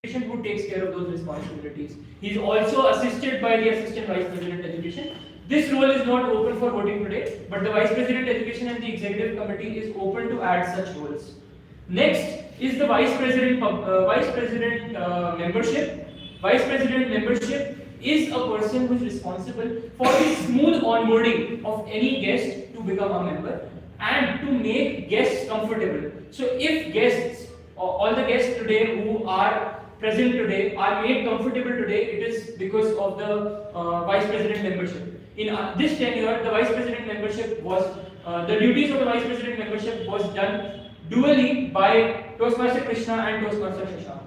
who takes care of those responsibilities. He is also assisted by the Assistant Vice President Education. This role is not open for voting today, but the Vice President Education and the Executive Committee is open to add such roles. Next is the Vice President membership. Vice President membership is a person who is responsible for the smooth onboarding of any guest to become a member and to make guests comfortable. So if guests, all the guests today who are present today are made comfortable today, it is because of the Vice President membership. In this tenure, the Vice President membership was, the duties of the Vice President membership was done dually by Toastmaster Krishna and Toastmaster Shashank.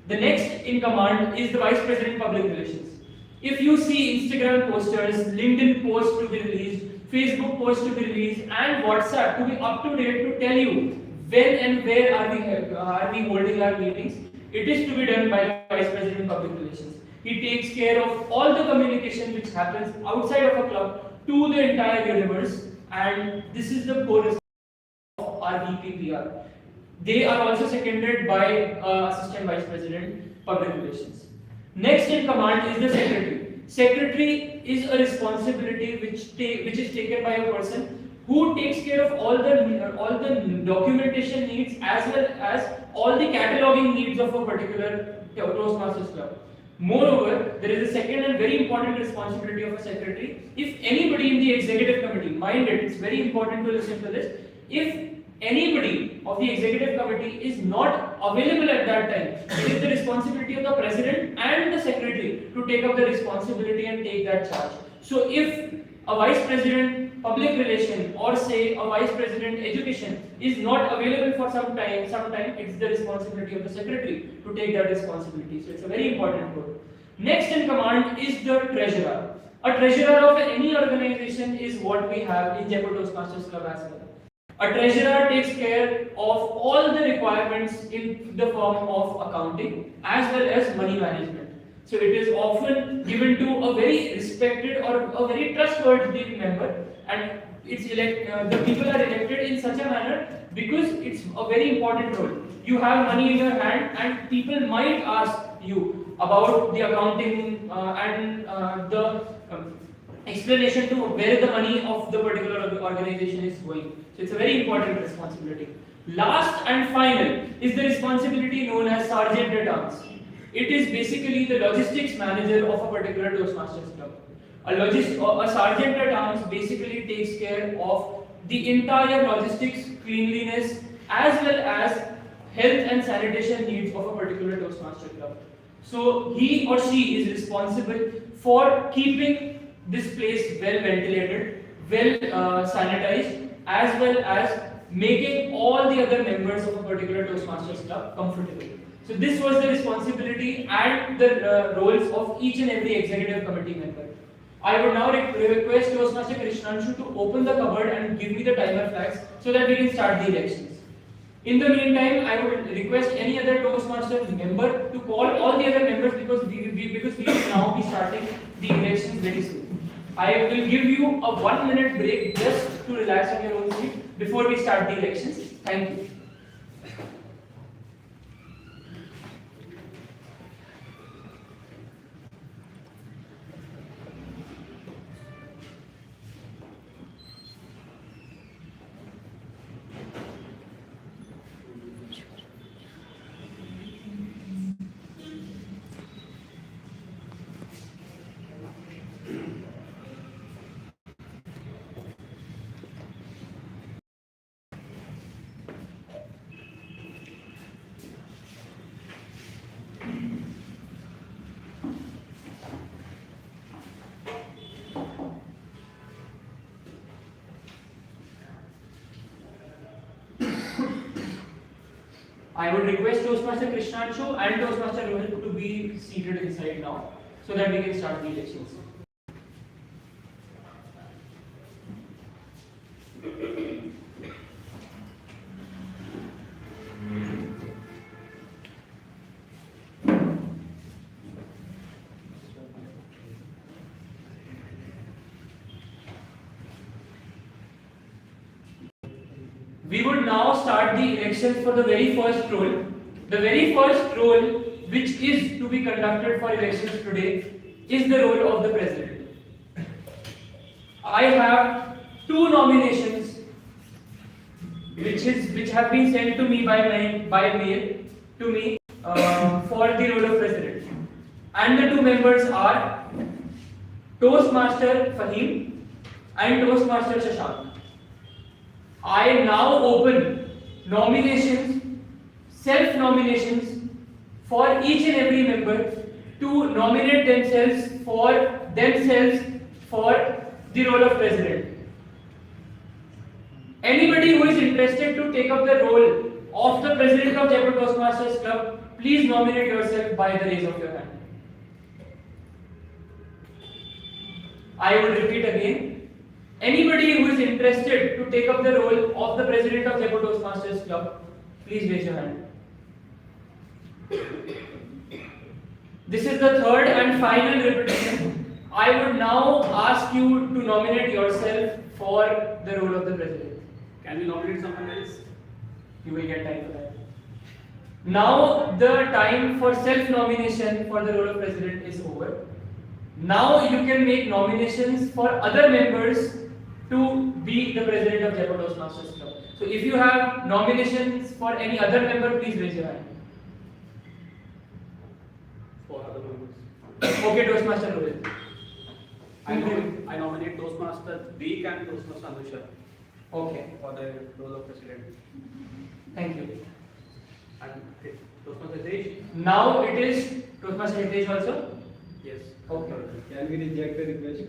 The next in command is the Vice President Public Relations. If you see Instagram posters, LinkedIn posts to be released, Facebook posts to be released, and WhatsApp to be up to date to tell you when and where are we holding our meetings, it is to be done by the Vice President Public Relations. He takes care of all the communication which happens outside of a club to the entire universe, and this is the core of our VPPR. They are also seconded by Assistant Vice President Public Relations. Next in command is the Secretary. Secretary is a responsibility which is taken by a person who takes care of all the documentation needs as well as all the cataloging needs of a particular Toastmasters club. Moreover, there is a second and very important responsibility of a secretary. If anybody in the executive committee, mind it, it's very important to listen to this. If anybody of the executive committee is not available at that time, it is the responsibility of the president and the secretary to take up the responsibility and take that charge. So if a vice president public relation or say a vice president education is not available for some time it's the responsibility of the secretary to take that responsibility. So it's a very important role. Next in command is the treasurer. A treasurer of any organization is what we have in Jaipur Toastmasters Club as well. A treasurer takes care of all the requirements in the form of accounting as well as money management. So it is often given to a very respected or a very trustworthy member, and the people are elected in such a manner because it's a very important role. You have money in your hand, and people might ask you about the accounting and the explanation to where the money of the particular organization is going. So it's a very important responsibility. Last and final is the responsibility known as Sergeant at Arms. It is basically the logistics manager of a particular Toastmasters club. A sergeant at arms basically takes care of the entire logistics, cleanliness, as well as health and sanitation needs of a particular Toastmaster club. So he or she is responsible for keeping this place well ventilated, well sanitized, as well as making all the other members of a particular Toastmasters club comfortable. So this was the responsibility and the roles of each and every executive committee member. I would now request Toastmaster Krishnanshu to open the cupboard and give me the timer flags so that we can start the elections. In the meantime, I would request any other Toastmaster member to call all the other members because we will now be starting the elections very soon. I will give you a 1-minute break just to relax on your own seat before we start the elections. Thank you. I would request Toastmaster Krishnanshu and Toastmaster Rohit to be seated inside now so that we can start the elections. We would now start the elections for the very first role. The very first role which is to be conducted for elections today is the role of the president. I have two nominations which have been sent to me by mail to me for the role of president, and the two members are Toastmaster Fahim and Toastmaster Shashank. I now open nominations, self-nominations for each and every member to nominate themselves for the role of president. Anybody who is interested to take up the role of the president of Jaipur Toastmasters Club, please nominate yourself by the raise of your hand. I will repeat again. Anybody who is interested to take up the role of the president of Jaipur Toastmasters Club, please raise your hand. This is the third and final repetition. I would now ask you to nominate yourself for the role of the president. Can we nominate someone else? You will get time for that. Now the time for self-nomination for the role of president is over. Now you can make nominations for other members to be the president of Jaipur Toastmasters Club. So if you have nominations for any other member, please raise your hand. For other members. Okay, Toastmaster Rohit. I nominate Toastmaster Deek and Toastmaster Anusha Okay, for the role of president. thank you. And Toastmaster Hitesh? Now it is Toastmaster Hitesh also? Yes. Okay. Can we reject the request?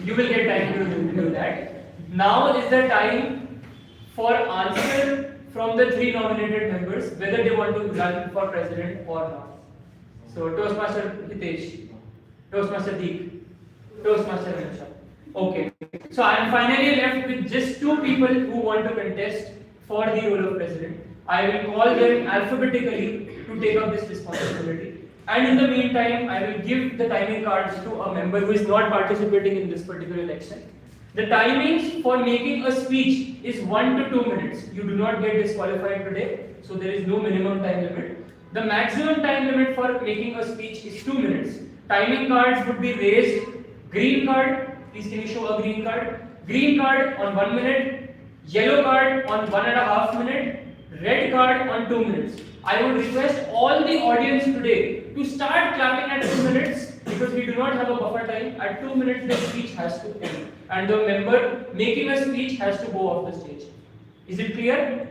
You will get time to do that. Now is the time for answer from the three nominated members whether they want to run for president or not. So Toastmaster Hitesh, Toastmaster Deek, Toastmaster Anusha. Okay. So I am finally left with just two people who want to contest for the role of president. I will call them alphabetically to take up this responsibility. And in the meantime, I will give the timing cards to a member who is not participating in this particular election. The timings for making a speech is 1 to 2 minutes. You do not get disqualified today, so there is no minimum time limit. The maximum time limit for making a speech is 2 minutes. Timing cards would be raised. Green card, please can you show a green card? Green card on 1 minute, yellow card on 1.5 minutes, red card on 2 minutes. I would request all the audience today to start clapping at 2 minutes because we do not have a buffer time. At 2 minutes the speech has to end and the member making a speech has to go off the stage. Is it clear?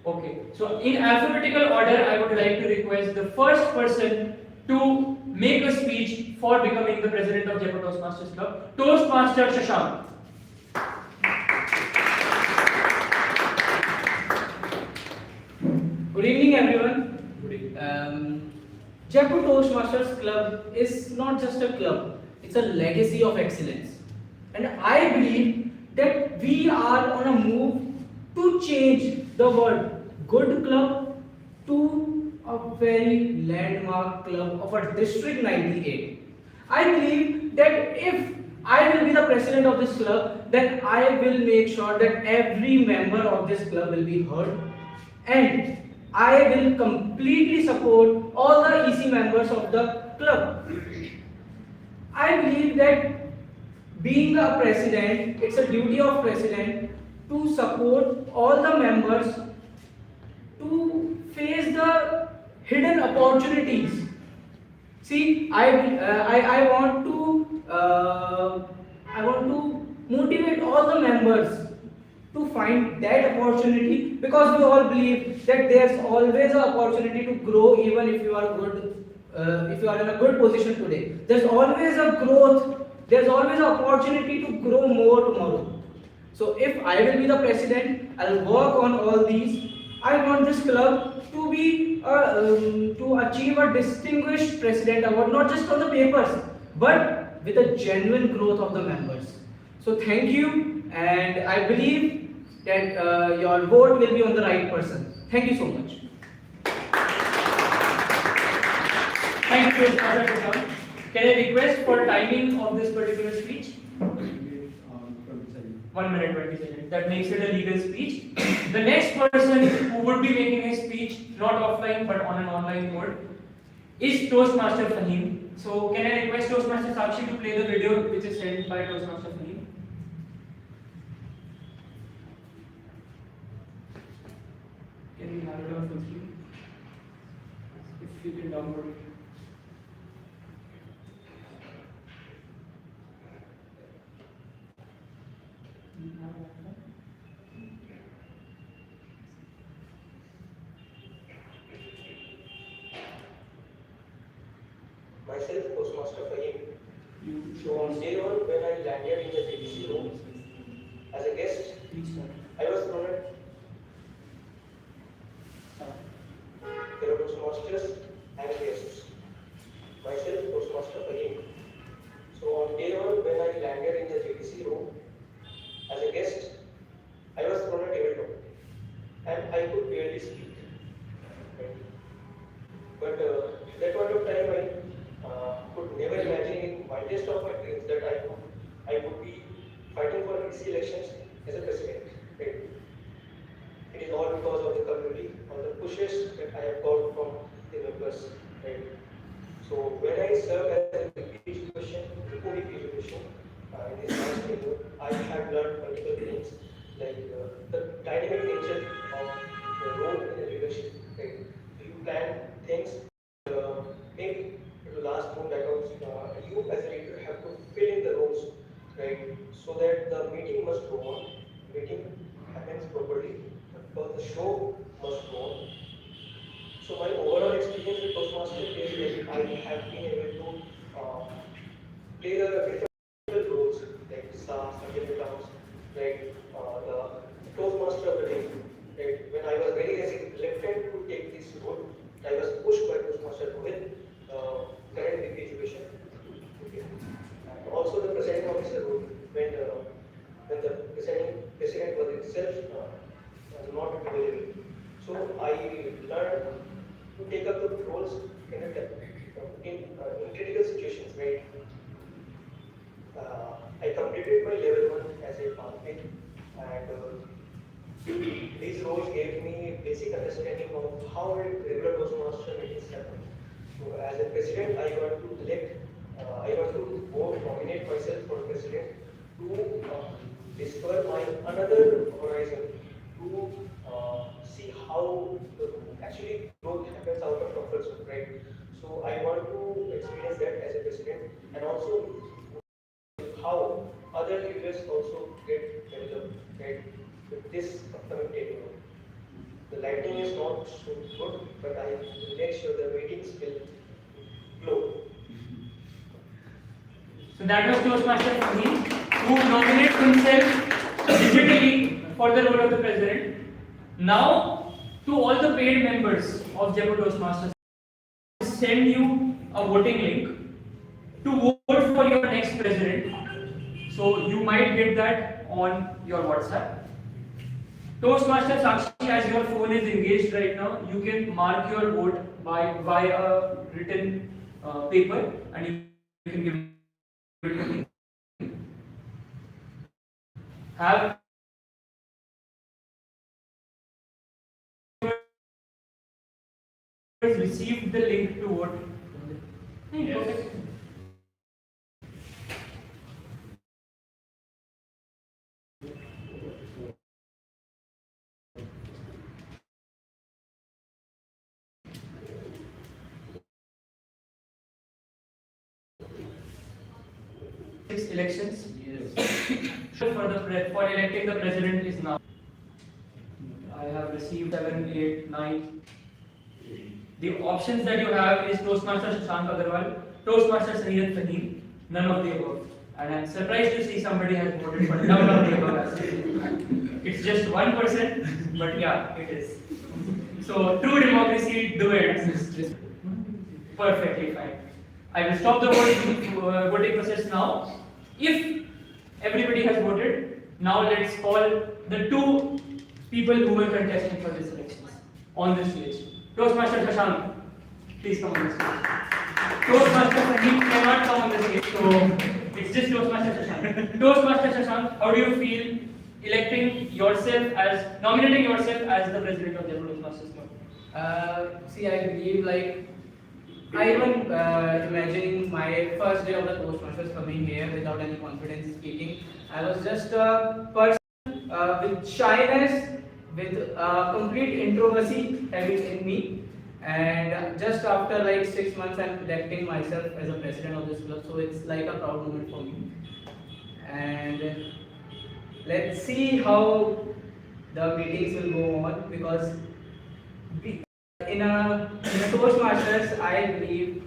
Okay. So in alphabetical order I would like to request the first person to make a speech for becoming the president of Jaipur Toastmasters Club, Toastmaster Shashank. Good evening, everyone. Good evening. Jaipur Toastmasters Club is not just a club, it's a legacy of excellence. And I believe that we are on a move to change the word good club to a very landmark club of a District 98. I believe that if I will be the president of this club, then I will make sure that every member of this club will be heard, and I will completely support all the EC members of the club. I believe that being a president, it's a duty of president to support all the members to face the hidden opportunities. See, I want to motivate all the members to find that opportunity, because we all believe that there's always an opportunity to grow even if you are good, if you are in a good position today. There's always a growth, there's always an opportunity to grow more tomorrow. So if I will be the president, I'll work on all these. I want this club to be to achieve a distinguished president award, not just on the papers, but with a genuine growth of the members. So thank you, and I believe that your vote will be on the right person. Thank you so much. Thank you, Mr. Shashank. Can I request for timing of this particular speech? 1 minute 20 seconds. That makes it a legal speech. The next person who would be making a speech, not offline but on an online mode, is Toastmaster Fahim. So can I request Toastmaster Sakshi to play the video which is sent by Toastmaster Fahim? Can we have it on full screen? If you can download it. Myself, Toastmaster Fahim. You So on day one, when I landed in the JDC room as a guest, please start. I was thrown at fellow Toastmasters and guests. Myself, Toastmaster Fahim. So on day one, when I landed in the JDC room as a guest, I was thrown at tabletop and I could barely speak. Right? But that point of time, I could never imagine in wildest of my dreams that I would be fighting for DC elections as a president. Right? It is all because of the community, all the pushes that I have got from the members. Right? So when I served as a VP education, VP education in this last tenure, I have learned multiple things like the dynamic nature of the role in the leadership. Right? So you plan things, maybe to last more backgrounds, you as a leader have to fill in the roles, right? So that the meeting must go on, meeting happens properly, because the show must go on. So my overall experience with Toastmasters is that I have been able to play the different roles like staff, subject accounts, right? The Toastmaster of the day. Right? When I was very reluctant to take this role, I was pushed by Toastmaster Rohit, current VP education. Okay. And also the presiding officer role when the president was itself not available. So I learned to take up the roles in critical situations, right? I completed my level 1 as a pathway, and these roles gave me basic understanding of how a regular Toastmaster meetings happen. So as a president, I want to elect, I want to vote, nominate myself for president to discover my another horizon, to see how actually growth happens out of comfort zone, right? So I want to experience that as a president, and also how other leaders also get developed, right? With this upcoming tenure. The lighting is not so good, but I will make sure the meetings will flow. So that was Toastmaster Fahim, who nominates himself digitally for the role of the president. Now, to all the paid members of Jaipur Toastmasters, send you a voting link to vote for your next president. So you might get that on your WhatsApp. Toastmaster Sakshi, as your phone is engaged right now, you can mark your vote by a written paper, and you can give it to me. Have received the link to vote? Yes. 6 elections. Yes. For electing the president is now. I have received 7, 8, 9. The options that you have is Toastmaster Shashank Agarwal, Toastmaster Sayyid Fahim, none of the above. And I'm surprised to see somebody has voted for none of the above as well. It's just 1%, but yeah, it is. So true democracy, do it. Perfectly fine. I will stop the voting process now. If everybody has voted, now let's call the 2 people who were contesting for this elections on this stage. Toastmaster Shashank, please come on the stage. Toastmaster Fahim cannot come on the stage, so it's just Toastmaster Shashank. Toastmaster Shashank, how do you feel nominating yourself as the president of Jaipur Toastmasters Club? See, I believe like I even imagining my first day of the Toastmasters coming here without any confidence speaking. I was just a person with shyness, with complete introversy having in me. And just after like 6 months, I'm electing myself as a president of this club. So it's like a proud moment for me. And let's see how the meetings will go on, because in a Toastmasters, I believe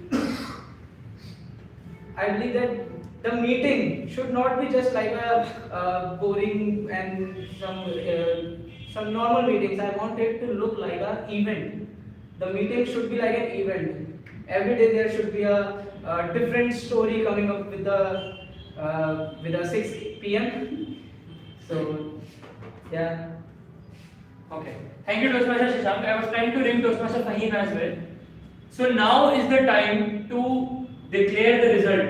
that the meeting should not be just like a boring and some normal meetings. I want it to look like an event. The meeting should be like an event. Every day there should be a different story coming up with a 6 p.m. So yeah. Okay. Thank you, Toastmaster Shashank. I was trying to ring Toastmaster Fahim as well. So now is the time to declare the result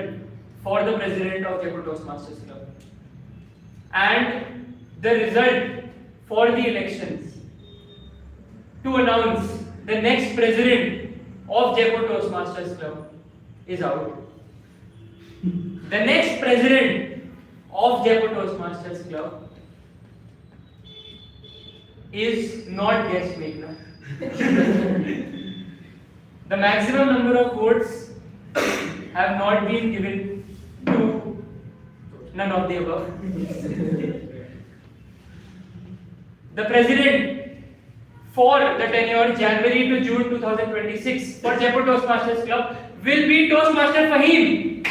for the president of Jaipur Toastmasters Club. And the result for the elections to announce the next president of Jaipur Toastmasters Club is out. The next president of Jaipur Toastmasters Club is not guest maker. The maximum number of votes have not been given to none of the above. The president for the tenure January to June 2026 for Jaipur Toastmasters Club will be Toastmaster Fahim.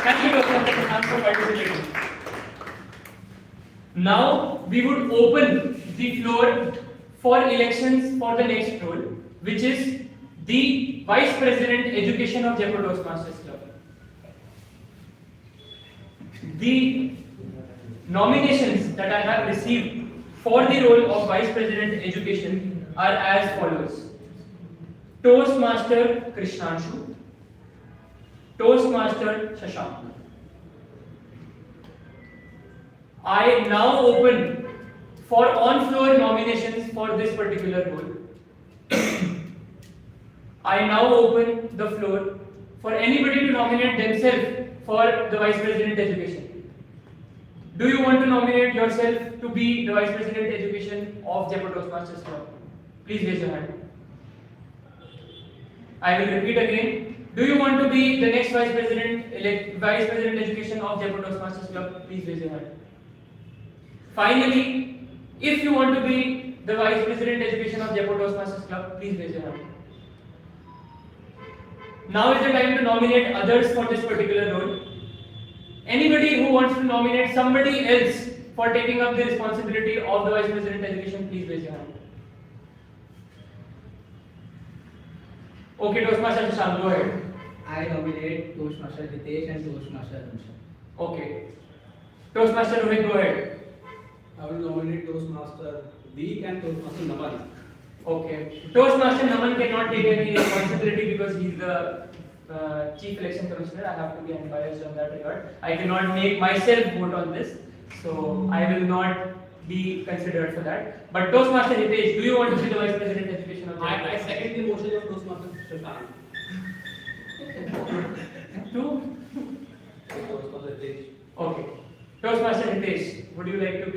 Thank you, Toastmaster Fahim, for participating. Now we would open the floor for elections for the next role, which is the Vice President Education of Jaipur Toastmasters Club. The nominations that I have received for the role of Vice President Education are as follows: Toastmaster Krishnanshu, Toastmaster Shashank. I now open for on-floor nominations for this particular role. I now open the floor for anybody to nominate themselves for the Vice President Education. Do you want to nominate yourself to be the Vice President Education of Jaipur Toastmasters Club? Please raise your hand. I will repeat again. Do you want to be the next Vice President Education of Jaipur Toastmasters Club? Please raise your hand. Finally, if you want to be the Vice President Education of Jaipur Toastmasters Club, please raise your hand. Now is the time to nominate others for this particular role. Anybody who wants to nominate somebody else for taking up the responsibility of the Vice President Education, please raise your hand. Okay, Toastmaster Shashank, go ahead. I nominate Toastmaster Hitesh and Toastmaster Anusha. Okay. Toastmaster Rohit, go ahead. I will nominate Toastmaster Deek and Toastmaster Naman. Okay. Toastmaster Naman cannot take any responsibility because he's the Chief Election Commissioner. I have to be unbiased on that regard. I cannot make myself vote on this, so I will not be considered for that. But Toastmaster Hitesh, do you want to be the Vice President Education of Jaipur? I second the motion of Toastmaster Shashank. Two? Toastmaster Deek. Okay. Toastmaster Hitesh, would you like to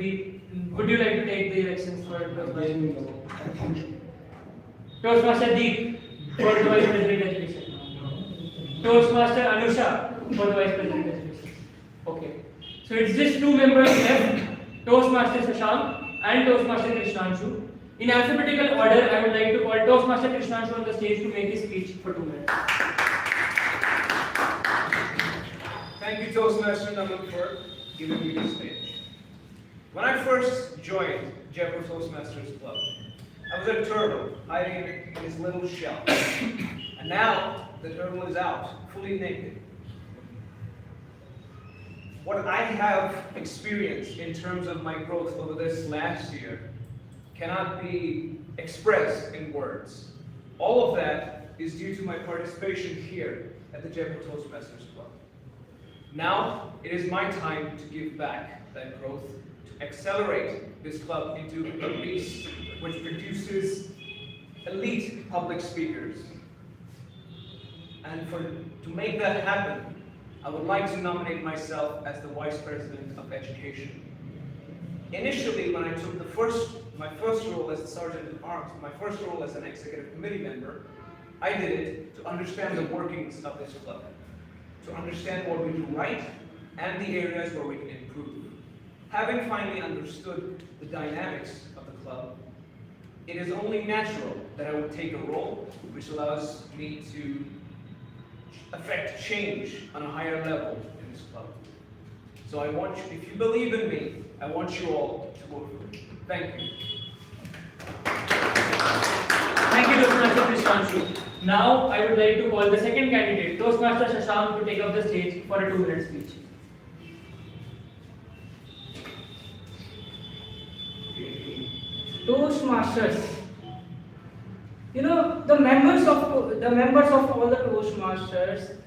take the elections for Toastmaster? Toastmaster Deep for the Vice President Education. Toastmaster Anusha for the Vice President Education. Okay. So it's just two members left, Toastmaster Shashank and Toastmaster Krishnanshu. In alphabetical order, I would like to call Toastmaster Krishnanshu on the stage to make his speech for 2 minutes. Thank you, Toastmaster Naman, for giving me the stage. When I first joined Jaipur Toastmasters Club, I was a turtle hiding in his little shell. And now the turtle is out, fully naked. What I have experienced in terms of my growth over this last year cannot be expressed in words. All of that is due to my participation here at the Jaipur Toastmasters Club. Now it is my time to give back that growth, to accelerate this club into a beast which produces elite public speakers. And to make that happen, I would like to nominate myself as the Vice President of Education. Initially, when I took my first role as a Sergeant at Arms, my first role as an executive committee member, I did it to understand the workings of this club, to understand what we do right and the areas where we can improve. Having finally understood the dynamics of the club, it is only natural that I would take a role which allows me to affect change on a higher level in this club. So I want you, if you believe in me, I want you all to vote for me. Thank you. Thank you, Toastmaster Krishanshu. Now I would like to call the second candidate, Toastmaster Shashank, to take up the stage for a 2-minute speech. Toastmasters. You know, the members of all the Toastmasters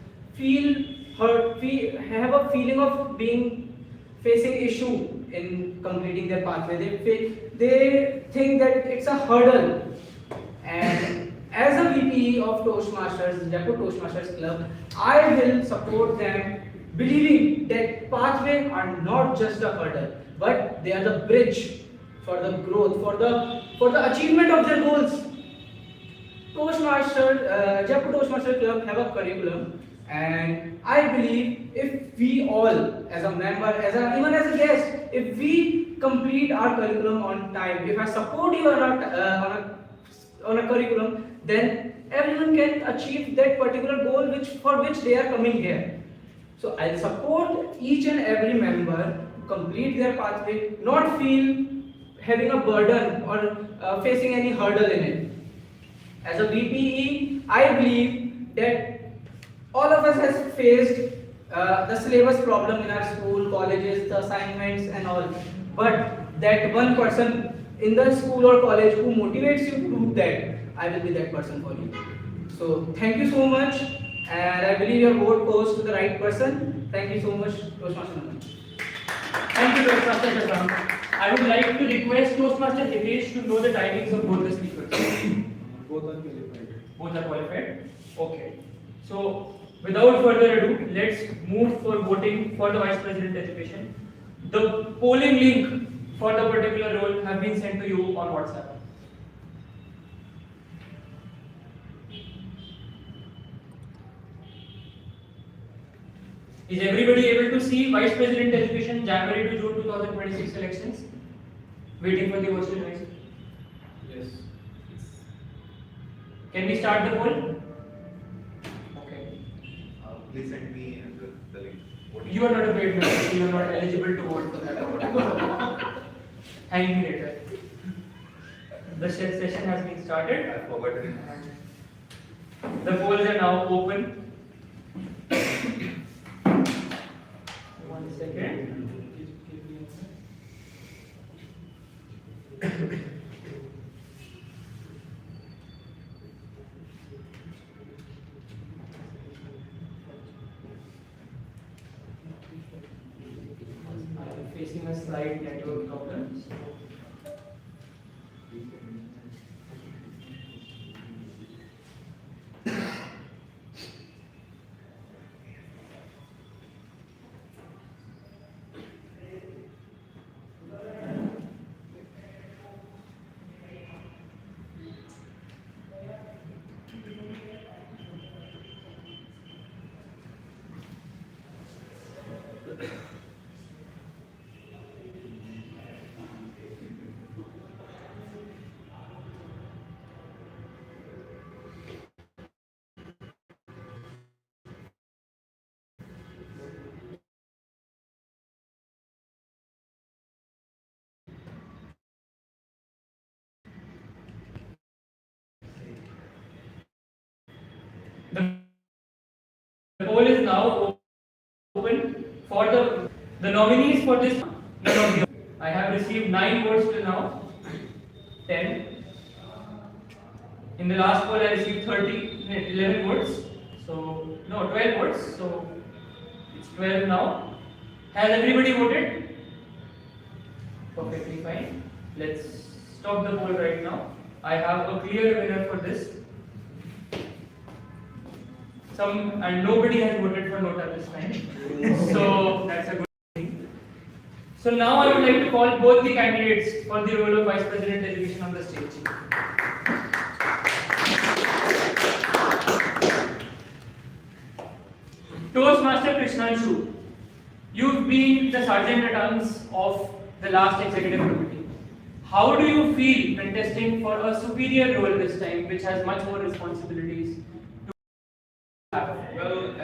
have a feeling of facing issue in completing their pathway. They think that it's a hurdle. And as a VP of Toastmasters, Jaipur Toastmasters Club, I will support them, believing that pathway are not just a hurdle, but they are the bridge for the growth, for the achievement of their goals. Jaipur Toastmasters Club have a curriculum, and I believe if we all, as a member, even as a guest, if we complete our curriculum on time, if I support you on a curriculum, then everyone can achieve that particular goal for which they are coming here. So I'll support each and every member to complete their pathway, not feel having a burden or facing any hurdle in it. As a VPE, I believe that all of us has faced the syllabus problem in our school, colleges, the assignments and all. But that one person in the school or college who motivates you to do that, I will be that person for you. So thank you so much, and I believe your vote goes to the right person. Thank you so much, Toastmaster. Thank you, Toastmaster Shashank. I would like to request Toastmaster Hitesh to know the timings of both the speakers. Both are qualified. Both are qualified? Okay. So, without further ado, let's move for voting for the Vice President Education. The polling link for the particular role have been sent to you on WhatsApp. Is everybody able to see Vice President Education January to June 2026 elections? Waiting for the virtual voice. Yes. Can we start the poll? Okay. Please send me the link. You are not a paid member, so you are not eligible to vote for that. Thank me later. The session has been started. I forgot it. The polls are now open. 1 second. I am facing a slight network problem. The poll is now open for the nominees for this. I have received 9 votes till now. 10. In the last poll, I received 11 votes. So no, 12 votes. So it's 12 now. Has everybody voted? Perfectly fine. Let's stop the poll right now. I have a clear winner for this. And nobody has voted for Nota this time. So that's a good thing. So now I would like to call both the candidates for the role of Vice President Education on the stage. Toastmaster Krishnanshu, you've been the Sergeant at Arms of the last executive committee. How do you feel contesting for a superior role this time, which has much more responsibilities to have? Well,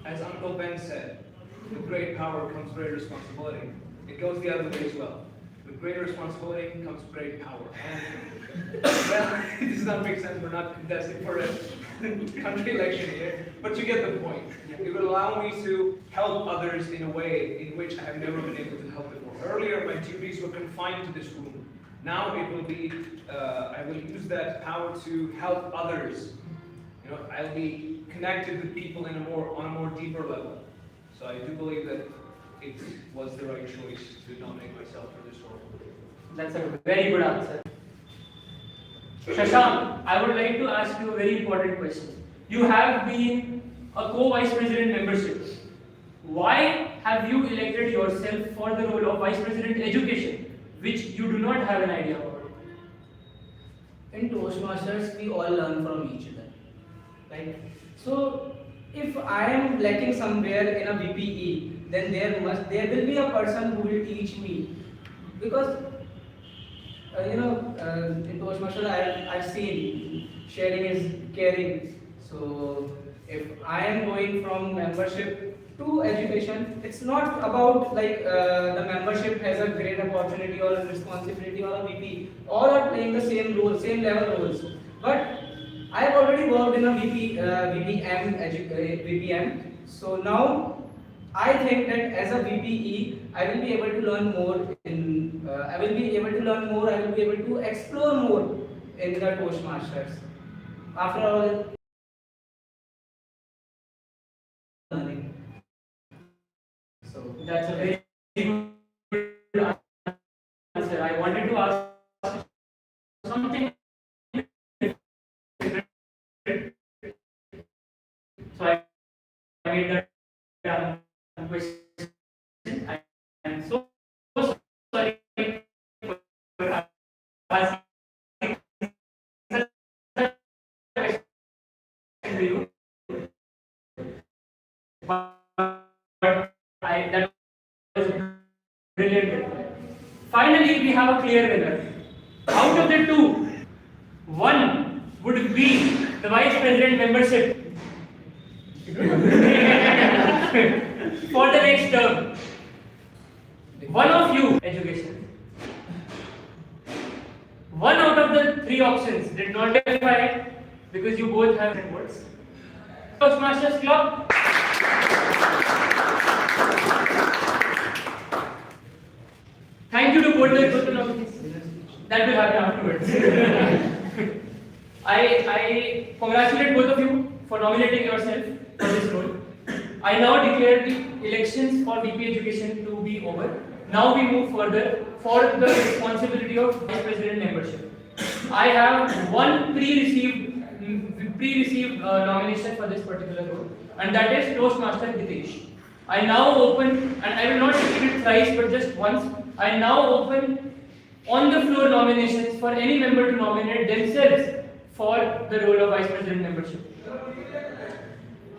as Uncle Ben said, with great power comes great responsibility. It goes the other way as well. With great responsibility comes great power. And well, it does not make sense. We're not contesting for a country election here, but you get the point. It will allow me to help others in a way in which I have never been able to help before. Earlier, my duties were confined to this room. Now it will be, I will use that power to help others. You know, I'll be connected with people on a more deeper level. So I do believe that it was the right choice to nominate myself for this role. That's a very good answer. Shashank, I would like to ask you a very important question. You have been a co-vice president membership. Why have you elected yourself for the role of Vice President Education, which you do not have an idea about? In Toastmasters, we all learn from each other, right? So, if I am lacking somewhere in a VPE, then there will be a person who will teach me, because in Toastmasters I've seen sharing is caring. So, if I am going from membership to education, it's not about like the membership has a great opportunity or a responsibility or a VP. All are playing the same role, same level roles. But I have already worked in a VPM. So now I think that as a VPE, I will be able to learn more. I will be able to explore more in the Toastmasters. After all, learning. So That's a very good answer. I wanted to ask something different. So I made that question. I am so sorry for asking such a question to you. But that was brilliant. Finally, we have a clear winner. Out of the two, one would be the Vice President membership for the next term. One of you, education. One out of the three options did not qualify because you both have different words. Toastmasters Club. Thank you to both the nominees. That will happen afterwards. I congratulate both of you for nominating yourself for this role. I now declare the elections for VP Education to be over. Now we move further for the responsibility of Vice President membership. I have one pre-received nomination for this particular role, and that is Toastmaster Hitesh. I now open, and I will not repeat it thrice, but just once. I now open on the floor nominations for any member to nominate themselves for the role of Vice President membership.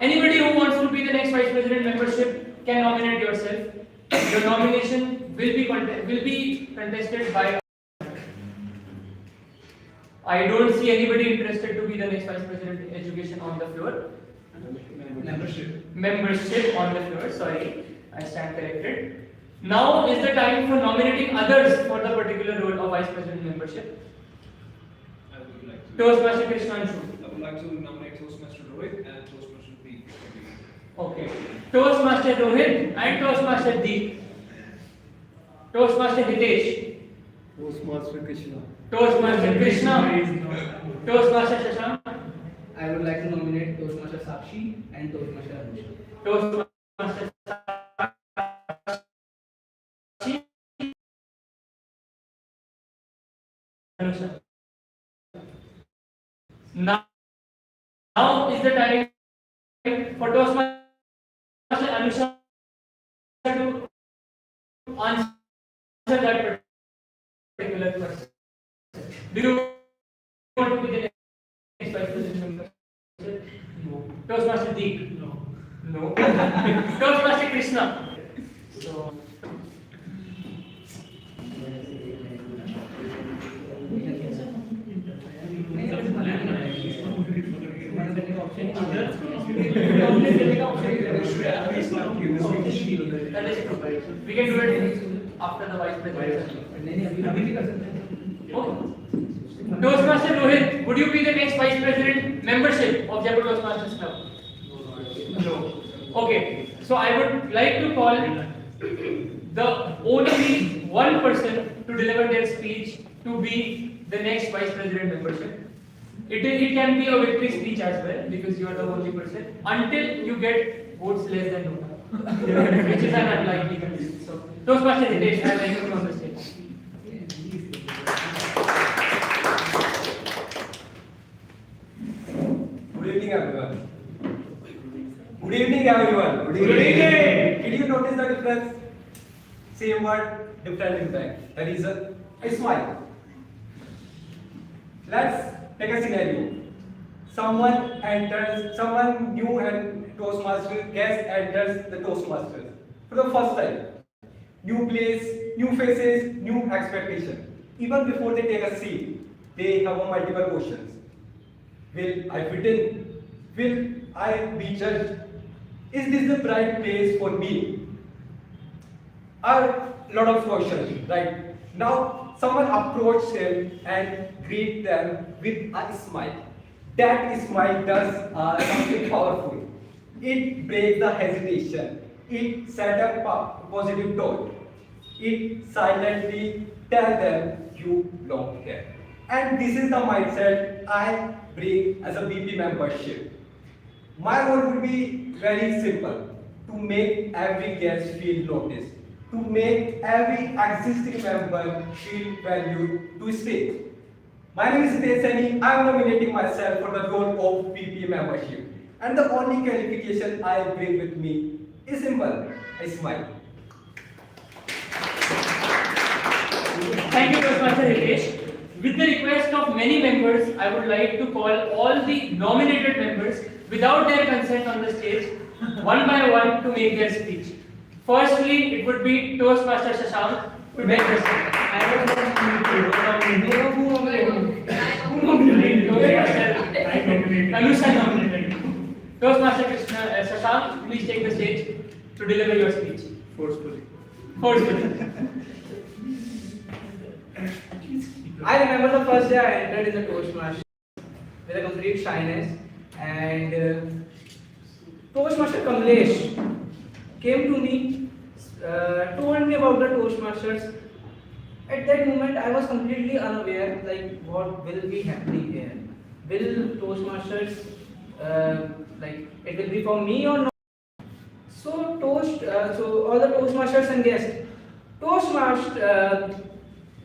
Anybody who wants to be the next Vice President membership can nominate yourself. Your nomination will be contested by. I don't see anybody interested to be the next Vice President Education on the floor. Membership on the floor, sorry, I stand corrected. Now is the time for nominating others for the particular role of Vice President membership. I would like to. Toastmaster Krishnanshu. I would like to nominate Toastmaster Rohit and Toastmaster Deep. Okay. Toastmaster Rohit and Toastmaster Deep. Toastmaster Hitesh. Toastmaster Krishna. Toastmaster Krishna. Toastmaster Shashank. I would like to nominate Toastmaster Sakshi and Toastmaster Anusha. Toastmaster Sakshi. Anusha. Now is the time for Toastmaster Anusha to answer that particular question. Do you want to be the next vice president member? No. Toastmaster Deep? No. No. Toastmaster Krishna? So. We can do it after the vice president. Okay. Toastmaster Rohit, would you be the next vice president membership of Jaipur Toastmasters Club? No. Okay. So I would like to call the only one person to deliver their speech to be the next vice president membership. It can be a victory speech as well because you are the only person until you get votes less than no, which is an unlikely condition. So, Toastmaster Hitesh, I would like you on the stage. Good evening, everyone. Good evening, everyone. Good evening. Did you notice the difference? Same word, different impact. The reason? A smile. Let's take a scenario. Someone new and Toastmaster guest enters the Toastmasters for the first time. New place, new faces, new expectation. Even before they take a seat, they have multiple questions. Will I fit in? Will I be judged? Is this the right place for me? A lot of questions, right? Now, someone approached him and greet them with a smile. That smile does something powerful. It breaks the hesitation. It sets a positive tone. It silently tells them you belong here. And this is the mindset I bring as a VP membership. My role would be very simple: to make every guest feel noticed, to make every existing member feel valued, to stay. My name is Hitesh Saini. I am nominating myself for the role of VP membership. And the only qualification I bring with me is simple: a smile. Thank you, Toastmaster Hitesh. With the request of many members, I would like to call all the nominated members without their consent on the stage, one by one, to make their speech. Firstly, it would be Toastmaster Shashank to make the speech. Anusha nominated. Toastmaster Krishna, Shashank, please take the stage to deliver your speech. Forcefully. Forcefully. I remember the first day I entered in the Toastmasters with a complete shyness, and Toastmaster Kamlesh came to me, told me about the Toastmasters. At that moment, I was completely unaware, like what will be happening here. Will Toastmasters, it will be for me or not? So so all the Toastmasters and guests, Toastmasters.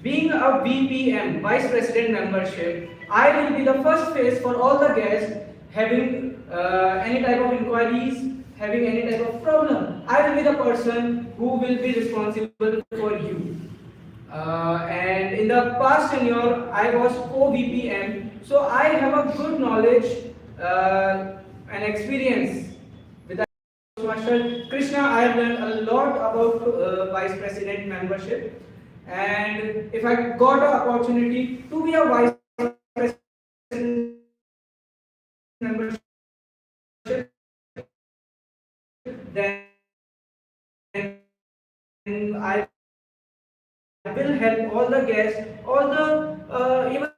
Being a VPM, Vice President membership, I will be the first face for all the guests having any type of inquiries, having any type of problem. I will be the person who will be responsible for you. And in the past tenure, I was co-VPM, so I have a good knowledge and experience with the Master Krishna. I have learned a lot about Vice President membership. And if I got an opportunity to be a vice president membership, then I will help all the guests, all the even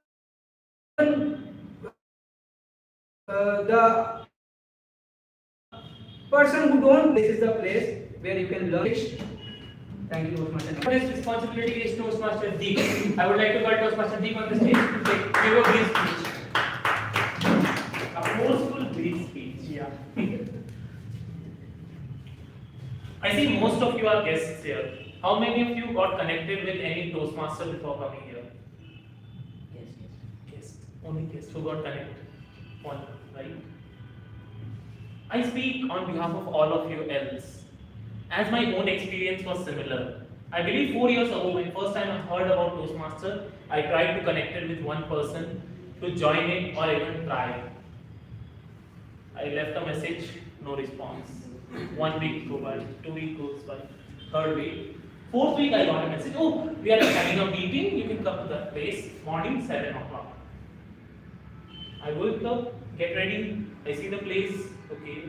the person who don't. This is the place where you can learn. Thank you, Toastmaster. This responsibility is Toastmaster Deep. I would like to call Toastmaster Deep on the stage to give a brief speech. A forceful brief speech. Yeah. I see most of you are guests here. How many of you got connected with any Toastmaster before coming here? Yes. Only guests who got connected. One, right? I speak on behalf of all of you else, as my own experience was similar. I believe 4 years ago, when first time I heard about Toastmaster, I tried to connect it with one person to join it or even try. I left a message, no response. 1 week goes by, 2 weeks goes by, third week. Fourth week I got a message, oh, we are having a meeting, you can come to that place, morning 7 o'clock. I wake up, get ready, I see the place, okay.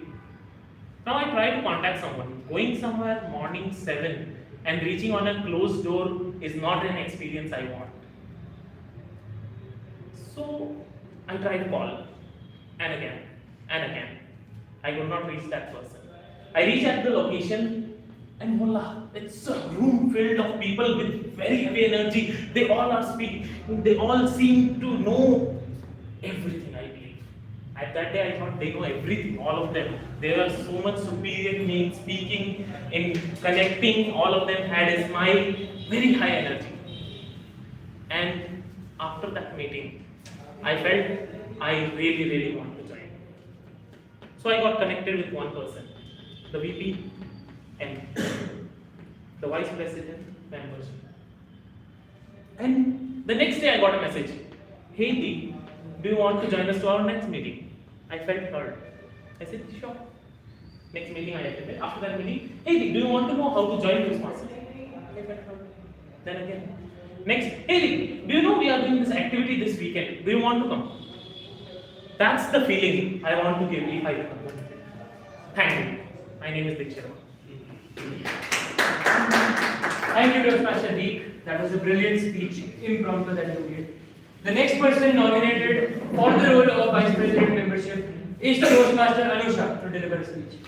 Now I try to contact someone. Going somewhere morning 7 and reaching on a closed door is not an experience I want. So I try to call and again and again. I could not reach that person. I reach at the location and voila, it's a room filled of people with very heavy energy. They all are speaking. They all seem to know everything, I believe. At that day, I thought they know everything, all of them. They are so much superior in me, speaking, in connecting. All of them had a smile, very high energy. And after that meeting, I felt I really, really want to join. So I got connected with one person, the VP and the Vice President membership. And the next day I got a message, hey Dee, do you want to join us to our next meeting? I felt heard. I said, sure. Next meeting I attended. After that meeting, hey Dee, do you want to know how to join Toastmasters? I felt heard. Then again. Next, hey Dee, do you know we are doing this activity this weekend? Do you want to come? That's the feeling I want to give if I become. Thank you. My name is Dikshit. Thank you, Toastmaster Deek. That was a brilliant speech, impromptu that you did. The next person nominated for the role of Vice President membership is Toastmaster Anusha to deliver a speech.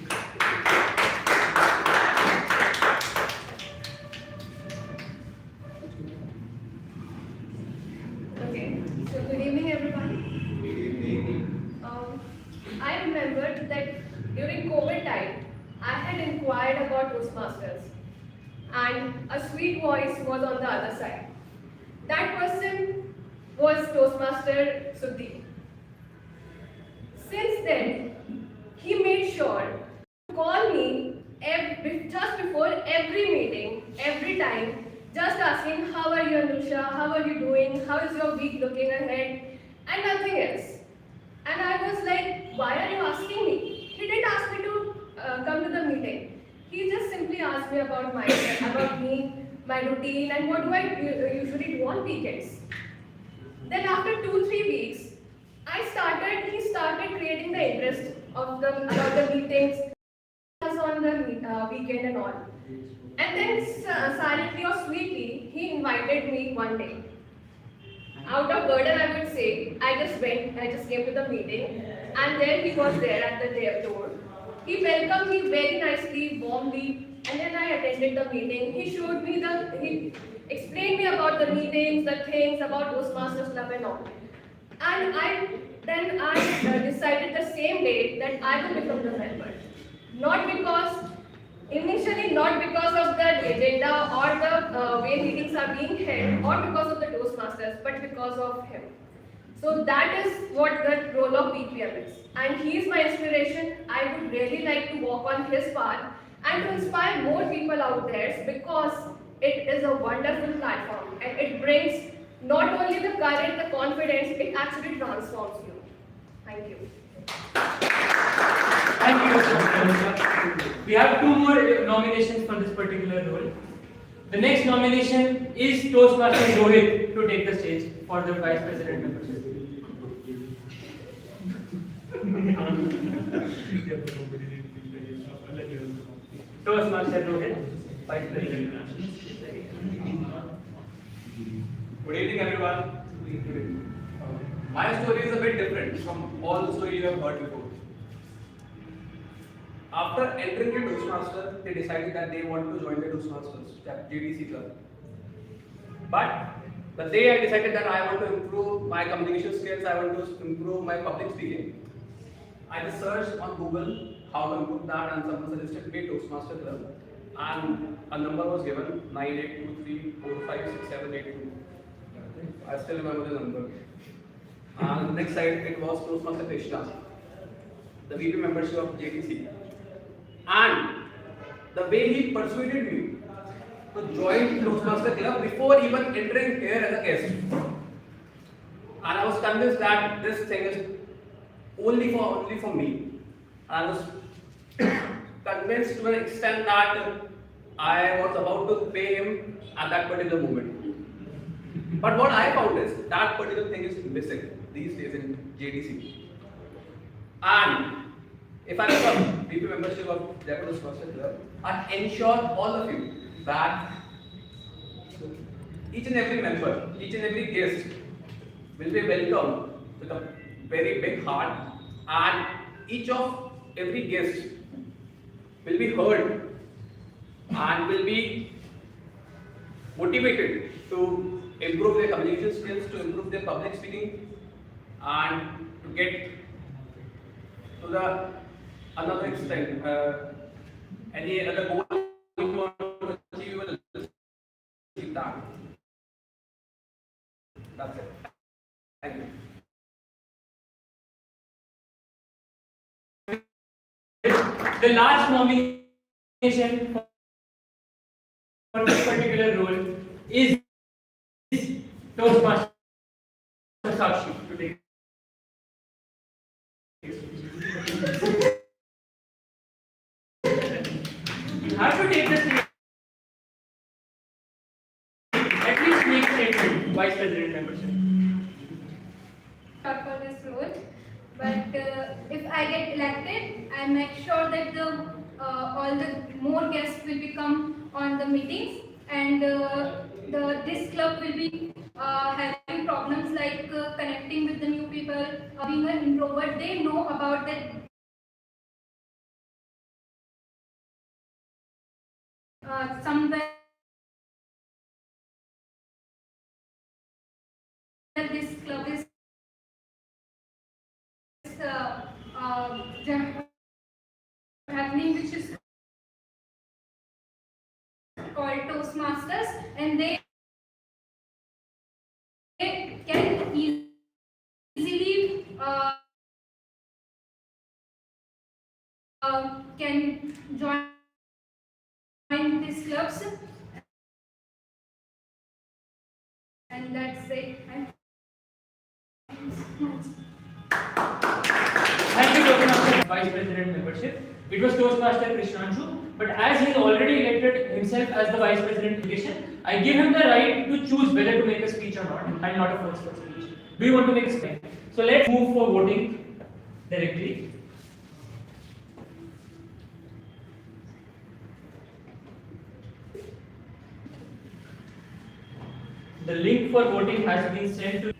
Okay, so good evening everyone. Good evening. I remembered that during COVID time, I had inquired about Toastmasters and a sweet voice was on the other side. That person was Toastmaster Sudeep. Since then, he made sure to call me just before every meeting, every time, just asking, how are you Anusha, how are you doing, how is your week looking ahead, and nothing else. And I was like, why are you asking me? He didn't ask me to come to the meeting. He just simply asked me about myself, about me, my routine, and what do I usually do on weekends. Then after 2-3 weeks, he started creating the interest of about the meetings on the weekend and all. And then silently or sweetly, he invited me one day. Out of burden, I would say, I just came to the meeting, and there he was there at the door. He welcomed me very nicely, warmly, and then I attended the meeting. He explained me about the meetings, the things about Toastmasters Club and all. And I decided the same day that I will become the member. Initially not because of the agenda or the way meetings are being held or because of the Toastmasters, but because of him. So that is what the role of VPM is. And he is my inspiration. I would really like to walk on his path and to inspire more people out there because it is a wonderful platform and it brings not only the courage, the confidence, it actually transforms you. Thank you. Thank you, Anusha. We have 2 more nominations for this particular role. The next nomination is Toastmaster Rohit to take the stage for the Vice President membership. Toastmaster Rohit, Vice President. Good evening, everyone. My story is a bit different from all the stories you have heard before. After entering the Toastmaster, they decided that they want to join the Toastmasters, that JDC club. But the day I decided that I want to improve my communication skills, I want to improve my public speaking, I just searched on Google how to improve that, and someone suggested me Toastmaster club, and a number was given 9823456782. I still remember the number. And the next side it was Toastmaster Krishna. the VP membership of JTC, and the way he persuaded me to join Toastmaster Club before even entering here as a guest. And I was convinced that this thing is only for me. I was convinced to an extent that I was about to pay him at that particular moment. But what I found is that particular thing is missing these days in JTC. And if I become VP membership of Jaipur Toastmasters Club, I ensure all of you that each and every member, each and every guest will be welcomed with a very big heart, and each of every guest will be heard and will be motivated to improve their communication skills, to improve their public speaking, and to get to the another extent, any other goal you want to achieve, you will achieve that. That's it. Thank you. The last nomination for this particular role is Toastmaster Sakshi to take. You have to take this thing. At least make statement, Vice President membership. Up for this role, but if I get elected, I make sure that the all the more guests will become on the meetings, and this club will be having problems like connecting with the new people, being an introvert. They know about that. Somewhere this club is happening, which is called Toastmasters, and they can easily can join these clubs, and that's it. Thank you, Toastmaster Vice President membership. It was Toastmaster Krishnanshu, but as he is already elected himself as the Vice President delegation, I give him the right to choose whether to make a speech or not, and not a first person speech. Do you want to make a speech? So let's move for voting directly. The link for voting has been sent to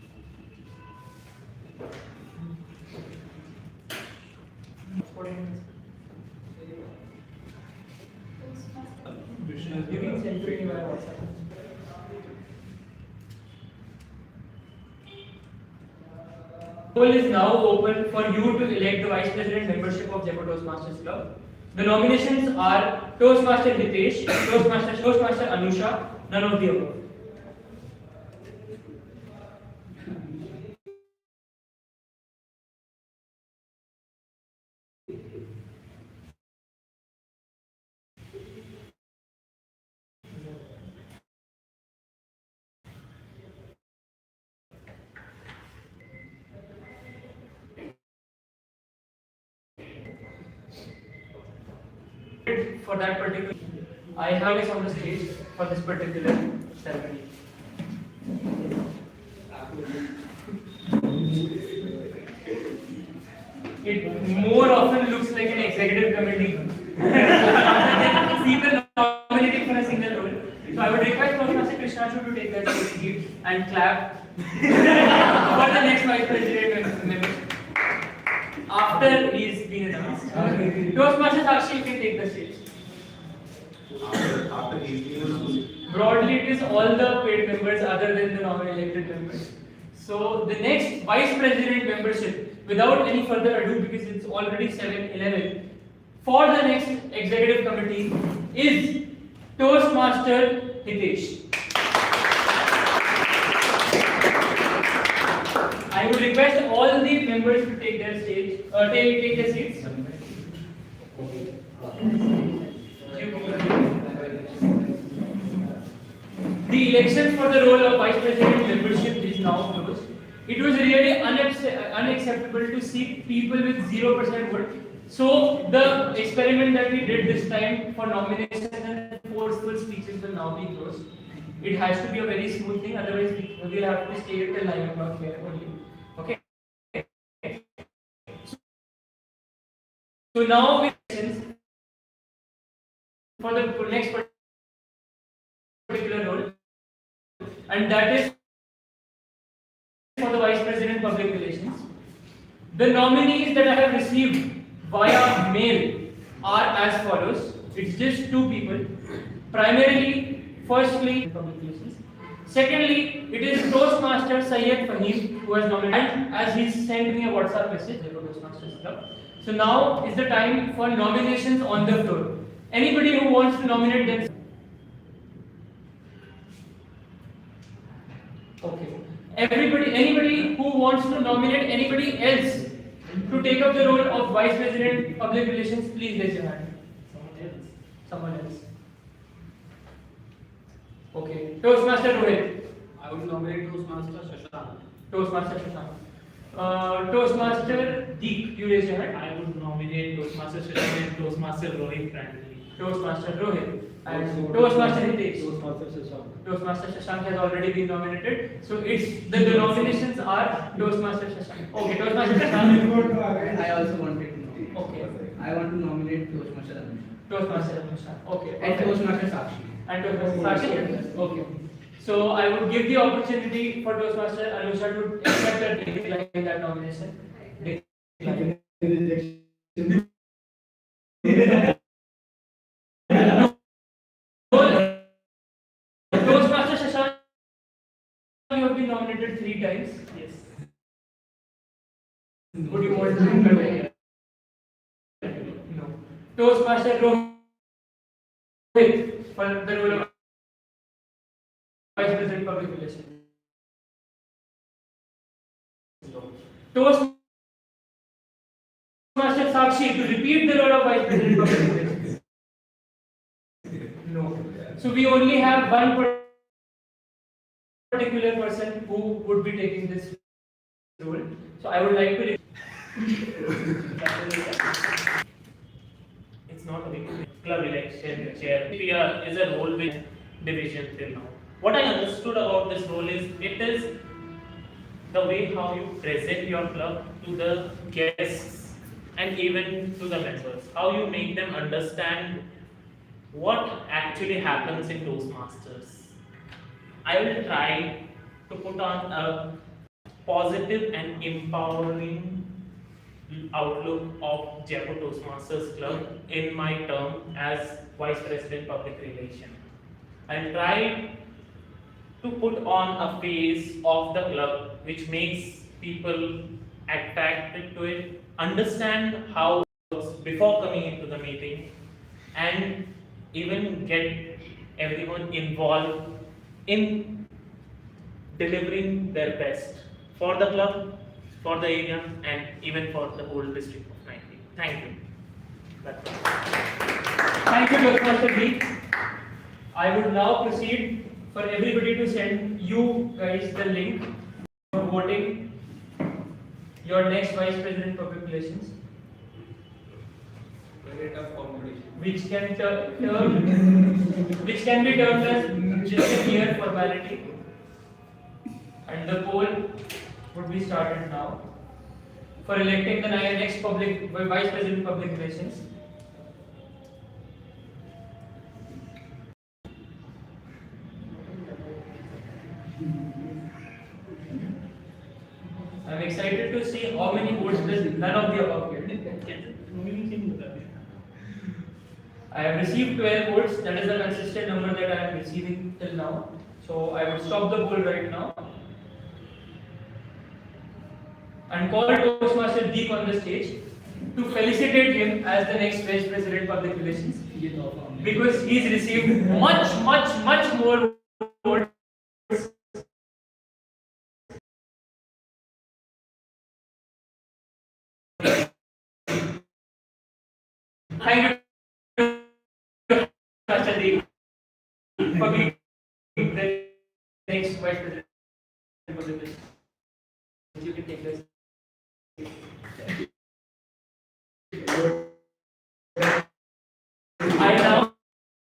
you can send to me via WhatsApp. Poll is now open for you to elect the Vice President membership of Jaipur Toastmasters Club. The nominations are Toastmaster Hitesh, Toastmaster Anusha, none of the above. For that particular, I have this on the stage for this particular ceremony. It more often looks like an executive committee. People nominating for a single role. So I would request Toastmaster Krishnanshu to take that seat and clap for the next Vice President member. After he's been announced. Toastmaster Sakshi, you can take the stage. After he's been announced. Broadly, it is all the paid members other than the nominated members. So the next Vice President membership, without any further ado, because it's already 7:11, for the next executive committee is Toastmaster Hitesh. I would request all the members to take their take their seats. The election for the role of Vice President membership is now closed. It was really unacceptable to see people with 0% vote. So the experiment that we did this time for nominations and forceful speeches will now be closed. It has to be a very smooth thing, otherwise we will have to stay till 9 o'clock here only. Okay. So now we for the next particular role, and that is for the Vice President Public Relations. The nominees that I have received via mail are as follows. It's just two people. Primarily, firstly, Public Relations. Secondly, it is Toastmaster Syed Fahim who has nominated, and as he sent me a WhatsApp message, Jaipur Toastmasters Club. So now is the time for nominations on the floor. Anybody who wants to nominate themselves? Okay. Anybody who wants to nominate anybody else to take up the role of Vice President Public Relations, please raise your hand. Someone else. Okay. Toastmaster Rohit. I would nominate Toastmaster Shashank. Toastmaster Shashank. Toastmaster Deep, you raise your hand. I would nominate Toastmaster Shashank and Toastmaster Rohit primarily. Toastmaster Rohit. And Toastmaster Hitesh. Toastmaster Shashank. Toastmaster Shashank has already been nominated. So it's the nominations are Toastmaster Shashank. Okay, Toastmaster Shashank. I also wanted to nominate. Okay. I want to nominate Toastmaster Ramesh. Toastmaster Shashank. Okay. And Toastmaster Sakshi. And Toastmaster Sakshi. Okay. So I would give the opportunity for Toastmaster Anusha to accept and decline that nomination. Decline. Toastmaster Shashank, you have been nominated 3 times. Yes. Would you want to continue? No. Toastmaster Rohit for the role of Vice President Public Relations. Toastmaster Sakshi to repeat the role of Vice President Public Relations. No. So we only have one particular person who would be taking this role. So I would like to. It's not a big club election chair. PR is a role with division till now. What I understood about this role is it is the way how you present your club to the guests and even to the members. How you make them understand what actually happens in Toastmasters. I will try to put on a positive and empowering outlook of Jaipur Toastmasters Club in my term as Vice President Public Relations. I'll try to put on a face of the club which makes people attracted to it, understand how it works before coming into the meeting, and even get everyone involved in delivering their best for the club, for the area, and even for the whole district of 90. Thank you. That's all. Thank you, Toastmaster B. I would now proceed for everybody to send you guys the link for voting your next Vice President Public Relations, Very tough competition. which can be termed as just a mere formality, and the poll would be started now for electing the next Vice President Public Relations. I'm excited to see how many votes does none of the above get. I have received 12 votes. That is the consistent number that I am receiving till now. So I would stop the poll right now and call Toastmaster Deep on the stage to felicitate him as the next Vice President Public Relations, because he's received much more votes Thank you, Mr. Deep, for being the next vice president for the business. You can take this. I now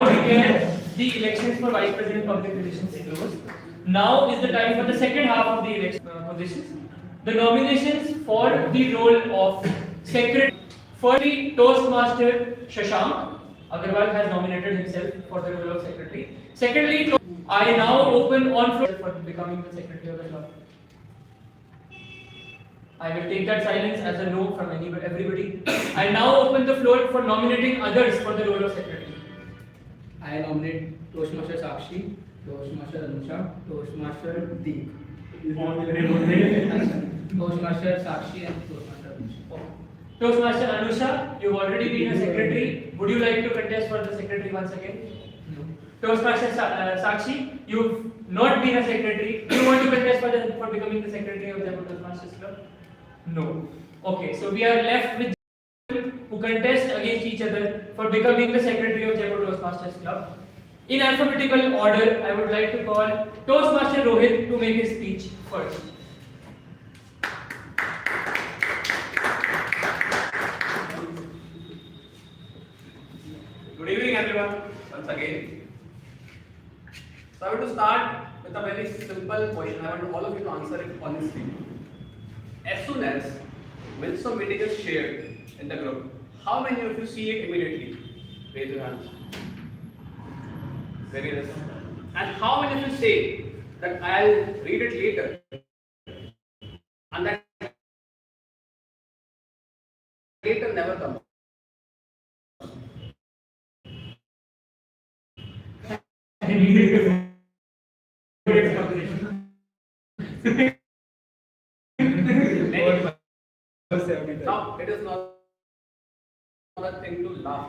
declare the elections for Vice President Public Relations closed. Now is the time for the second half of the election positions. The nominations for the role of Secretary. Firstly, Toastmaster Shashank Agarwal has nominated himself for the role of Secretary. Secondly, I now open on floor for becoming the Secretary of the club. I will take that silence as a no from everybody. I now open the floor for nominating others for the role of Secretary. I nominate Toastmaster Sakshi, Toastmaster Anusha, Toastmaster Deep. Toastmaster Sakshi and Toastmaster Anusha. Toastmaster Anusha, you've already been a secretary. Would you like to contest for the secretary once again? No. Toastmaster Sakshi, you've not been a secretary. Do you want to contest for becoming the secretary of Jaipur Toastmasters Club? No. Okay, so we are left with who contest against each other for becoming the secretary of Jaipur Toastmasters Club. In alphabetical order, I would like to call Toastmaster Rohit to make his speech first. Good evening, everyone, once again. So I want to start with a very simple question. I want all of you to answer it honestly. As soon as when some meeting is shared in the group, how many of you see it immediately? Raise your hands. Very less. And how many of you say that I'll read it later? And that later never comes. Now, it is not a thing to laugh.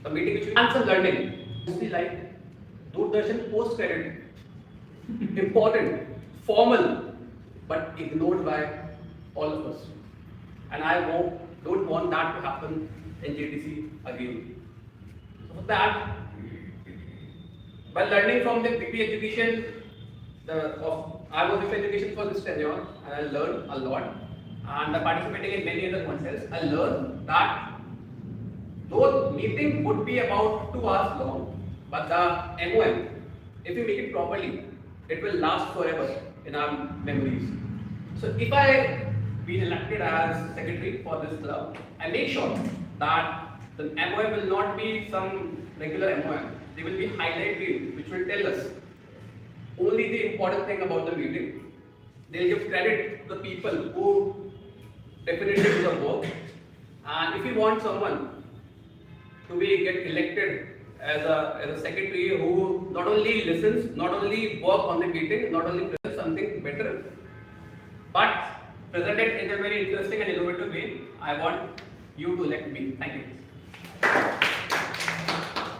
The meeting which we and some learning. Mostly like Doordarshan post credit. Important, formal, but ignored by all of us. And I don't want that to happen in JTC again. So for that, by learning from the BP education, I was with education for this tenure, and I learned a lot. And by participating in many other contests, I learned that though meeting would be about 2 hours long, but the MOM, if we make it properly, it will last forever in our memories. So if I be elected as secretary for this club, I make sure that the MOM will not be some regular MOM. They will be highlighted, which will tell us only the important thing about the meeting. They'll give credit to the people who definitely do the work. And if you want someone to get elected as a secretary who not only listens, not only work on the meeting, not only presents something better, but present it in a very interesting and innovative way, I want you to elect me. Thank you.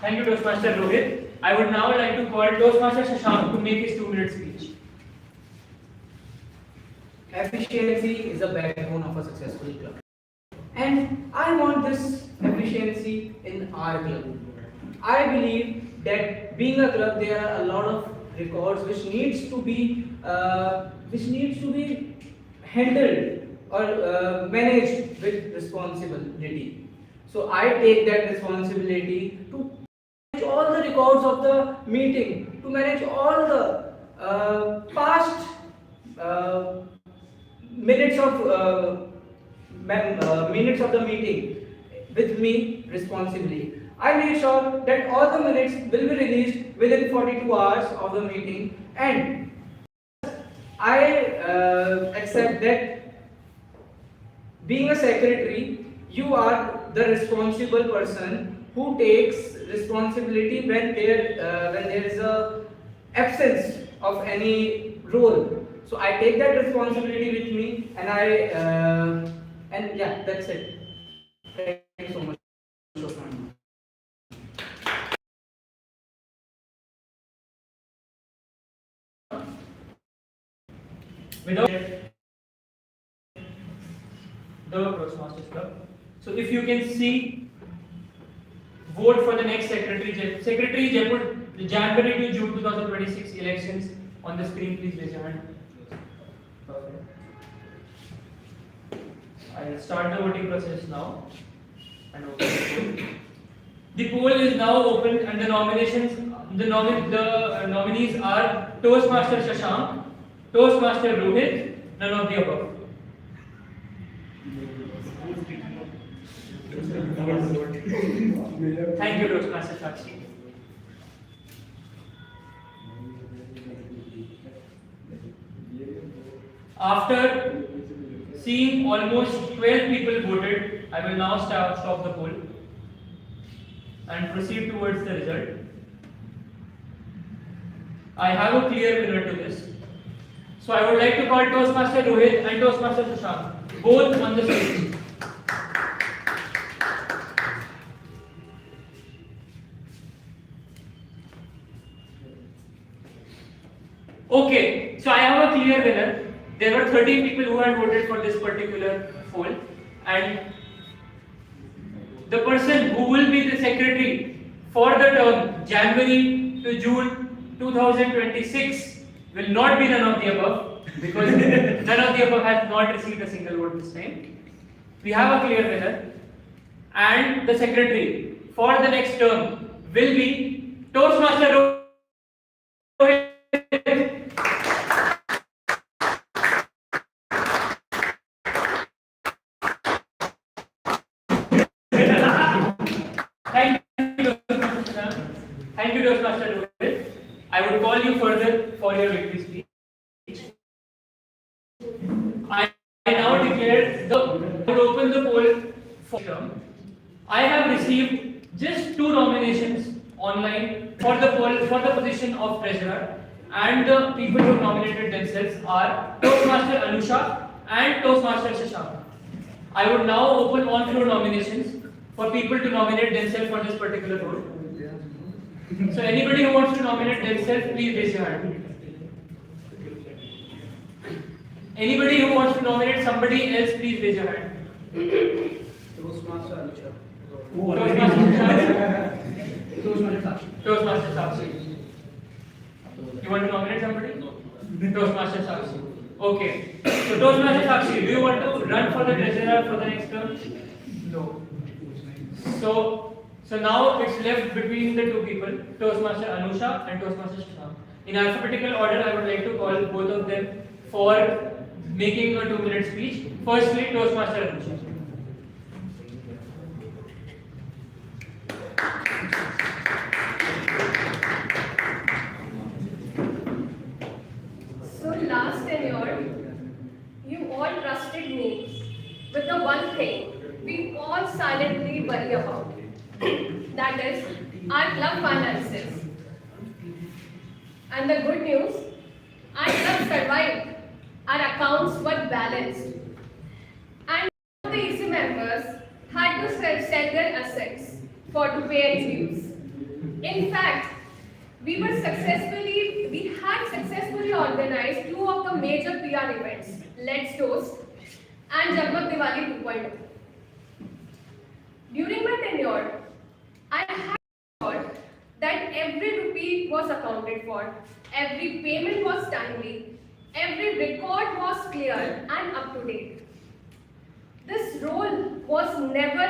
Thank you, Toastmaster Rohit. I would now like to call Toastmaster Shashank to make his 2-minute speech. Efficiency is the backbone of a successful club. And I want this efficiency in our club. I believe that being a club, there are a lot of records which needs to be handled or managed with responsibility. So I take that responsibility to manage all the records of the meeting, to manage all the past minutes of the meeting with me responsibly. I make sure that all the minutes will be released within 42 hours of the meeting, and I accept that being a secretary, you are the responsible person who takes responsibility when there is a absence of any role. So I take that responsibility with me, and yeah, that's it. Thank you so much. Without the Toastmasters Club. So if you can see vote for the next secretary. Secretary Jaipur, January to June 2026 elections. On the screen, please raise your hand. Perfect. I'll start the voting process now. And open the poll. The poll is now open, and the nominees are Toastmaster Shashank, Toastmaster Rohit, none of the above. Thank you, Toastmaster Sakshi. After seeing almost 12 people voted, I will now stop the poll and proceed towards the result. I have a clear winner to this. So I would like to call Toastmaster Rohit and Toastmaster Shashank, both on the stage. Okay, so I have a clear winner. There were 13 people who had voted for this particular poll, and the person who will be the secretary for the term January to June 2026 will not be none of the above, because none of the above has not received a single vote this time. We have a clear winner, and the secretary for the next term will be Toastmaster Rohit. Thank you, Toastmaster Rohit. I would call you further for your victory speech. I now declare open the poll for term. I have received just 2 nominations online for the poll for the position of treasurer, and the people who nominated themselves are Toastmaster Anusha and Toastmaster Shashank. I would now open on-floor nominations for people to nominate themselves for this particular role. So anybody who wants to nominate themselves, please raise your hand. Anybody who wants to nominate somebody else, please raise your hand. Toastmaster Anusha. Toastmaster Sakshi. Toastmaster Sakshi. You want to nominate somebody? No. Toastmaster Sakshi. Okay. So Toastmaster Sakshi, do you want to run for the treasurer for the next term? No. So now it's left between the 2 people, Toastmaster Anusha and Toastmaster Shashank. In alphabetical order, I would like to call both of them for making a 2-minute speech. Firstly, Toastmaster Anusha. So last tenure, you all trusted me with the one thing we all silently worry about. That is our club finances. And the good news, our club survived. Our accounts were balanced. And the EC members had to sell their assets to pay any dues. In fact, we had successfully organized 2 of the major PR events, Let's Toast and Jagmat Diwali 2.0. During my tenure, I had thought that every rupee was accounted for, every payment was timely, every record was clear and up to date. This role was never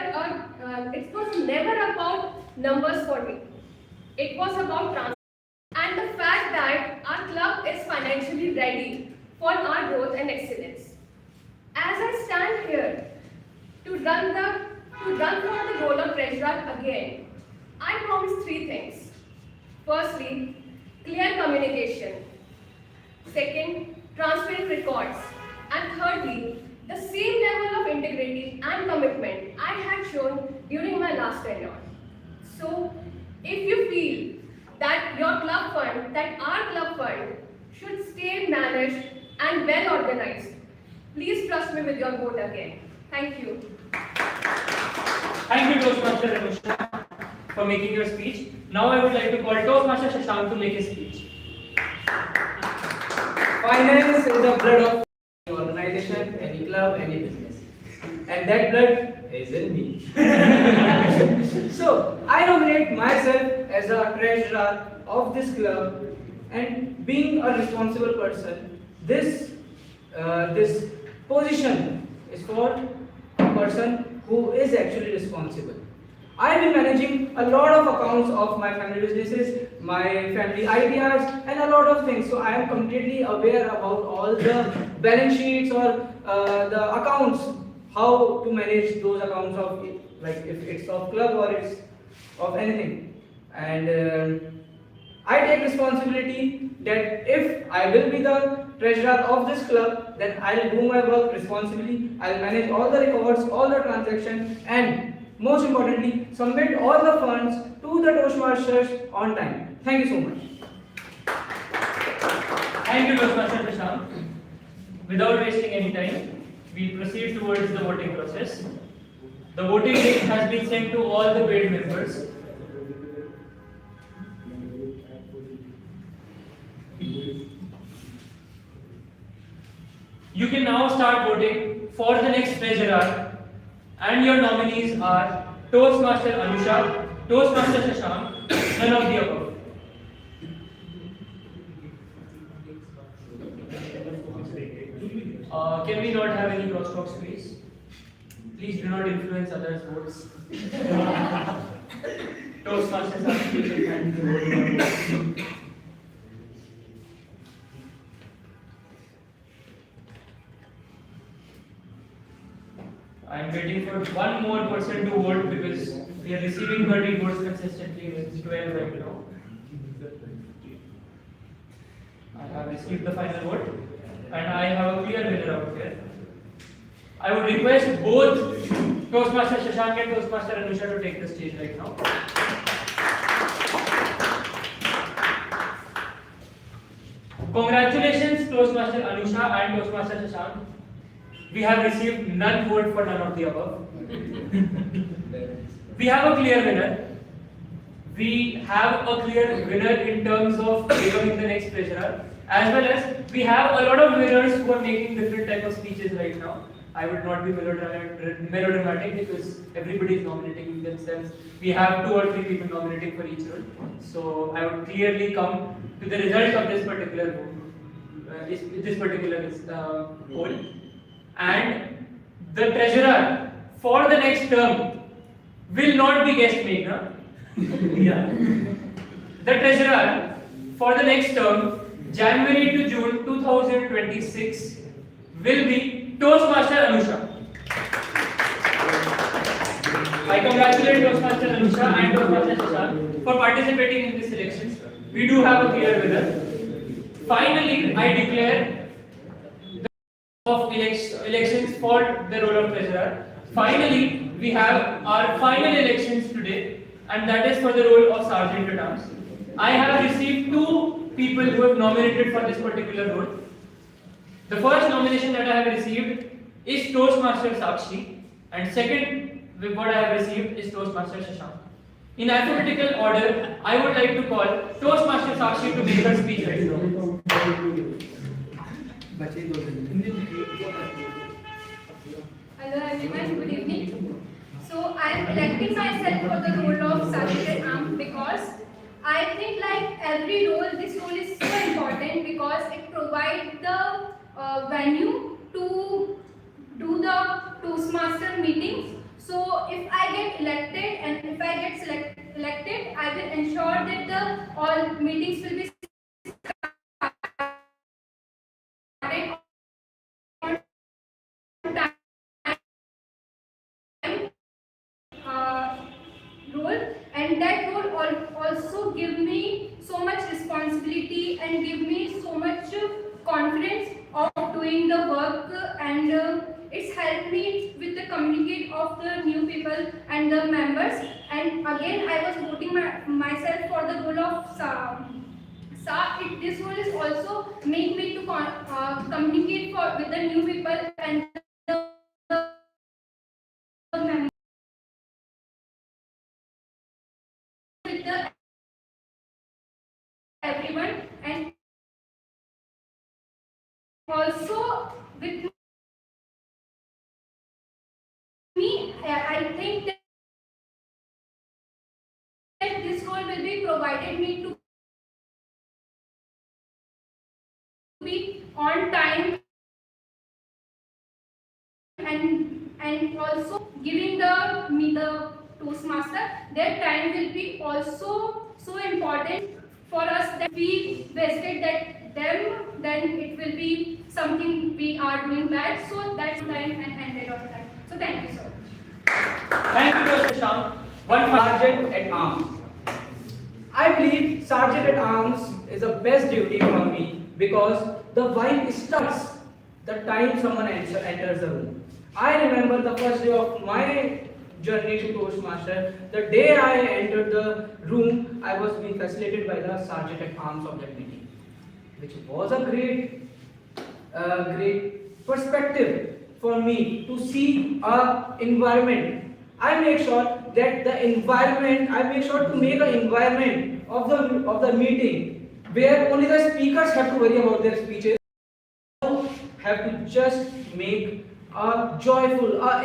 about numbers for me. It was about transparency and the fact that our club is financially ready for our growth and excellence. As I stand here to run for the role of treasurer again, I promise 3 things. Firstly, clear communication. Second, transparent records. And thirdly, the same level of integrity and commitment I had shown during my last tenure. So, if you feel that our club fund should stay managed and well organized, please trust me with your vote again. Thank you. Thank you, Toastmaster Anusha, for making your speech. Now I would like to call Toastmaster Shashank to make his speech. Finance is the blood of any organization, any club, any business. And that blood is in me. So, I nominate take myself as a treasurer of this club, and being a responsible person, this position is for a person who is actually responsible. I've been managing a lot of accounts of my family businesses, my family ideas, and a lot of things. So I am completely aware about all the balance sheets or the accounts, how to manage those accounts of like if it's of club or it's of anything. And I take responsibility that if I will be the treasurer of this club, then I'll do my work responsibly. I'll manage all the records, all the transactions, and most importantly, submit all the funds to the Toastmasters on time. Thank you so much. Thank you, Toastmaster Prashant. Without wasting any time, we proceed towards the voting process. The voting link has been sent to all the paid members. You can now start voting for the next treasurer, and your nominees are Toastmaster Anusha, Toastmaster Shashank, none of the above. Can we not have any crosstalks, please? Please do not influence others' votes. Toastmasters are speaking and I am waiting for one more person to vote because we are receiving 30 votes consistently. It's 12 right now. I have received the final vote and I have a clear winner out here. I would request both Toastmaster Shashank and Toastmaster Anusha to take the stage right now. Congratulations, Toastmaster Anusha and Toastmaster Shashank. We have received none vote for none of the above. We have a clear winner. We have a clear winner in terms of becoming the next treasurer, as well as we have a lot of winners who are making different type of speeches right now. I would not be melodramatic because everybody is nominating themselves. We have 2 or 3 people nominating for each role. So I would clearly come to the result of this particular poll. And the treasurer for the next term will not be guest maker. Yeah. The treasurer for the next term, January to June 2026, will be Toastmaster Anusha. I congratulate Toastmaster Anusha and Toastmaster Shashank for participating in this election. We do have a clear winner. Finally, I declare of elections for the role of treasurer. Finally, we have our final elections today, and that is for the role of sergeant at arms. I have received 2 people who have nominated for this particular role. The first nomination that I have received is Toastmaster Sakshi, and second what I have received is Toastmaster Shashank. In alphabetical order, I would like to call Toastmaster Sakshi to make her speech right now. Hello everyone, good evening. So I am electing myself for the role of sergeant at arms because I think like every role, this role is so important because it provides the venue to do the Toastmaster meetings. So if I get elected and if I get elected, I will ensure that the all meetings will be started on time. Role, and that role also give me so much responsibility and give me so much confidence of doing the work, and it's helped me with the communicate of the new people and the members. And again, I was voting myself for the role of this role is also make me to communicate with the new people and the members with the everyone, and also with me, I think that transport will be provided me to be on time, and also giving the Toastmaster, their time will be also so important for us that we wasted them, then it will be something we are doing bad. So that's time and ended on that. So thank you so much. Thank you, Mr. Shyam. One Sergeant at Arms. I believe Sergeant at Arms is the best duty for me because the vibe starts the time someone enters the room. I remember the first day of my journey to Toastmaster. The day I entered the room, I was being facilitated by the Sergeant at Arms of that meeting, which was a great perspective for me to see a environment. I make sure that the environment, I make sure to make an environment of the meeting where only the speakers have to worry about their speeches. Have to just make a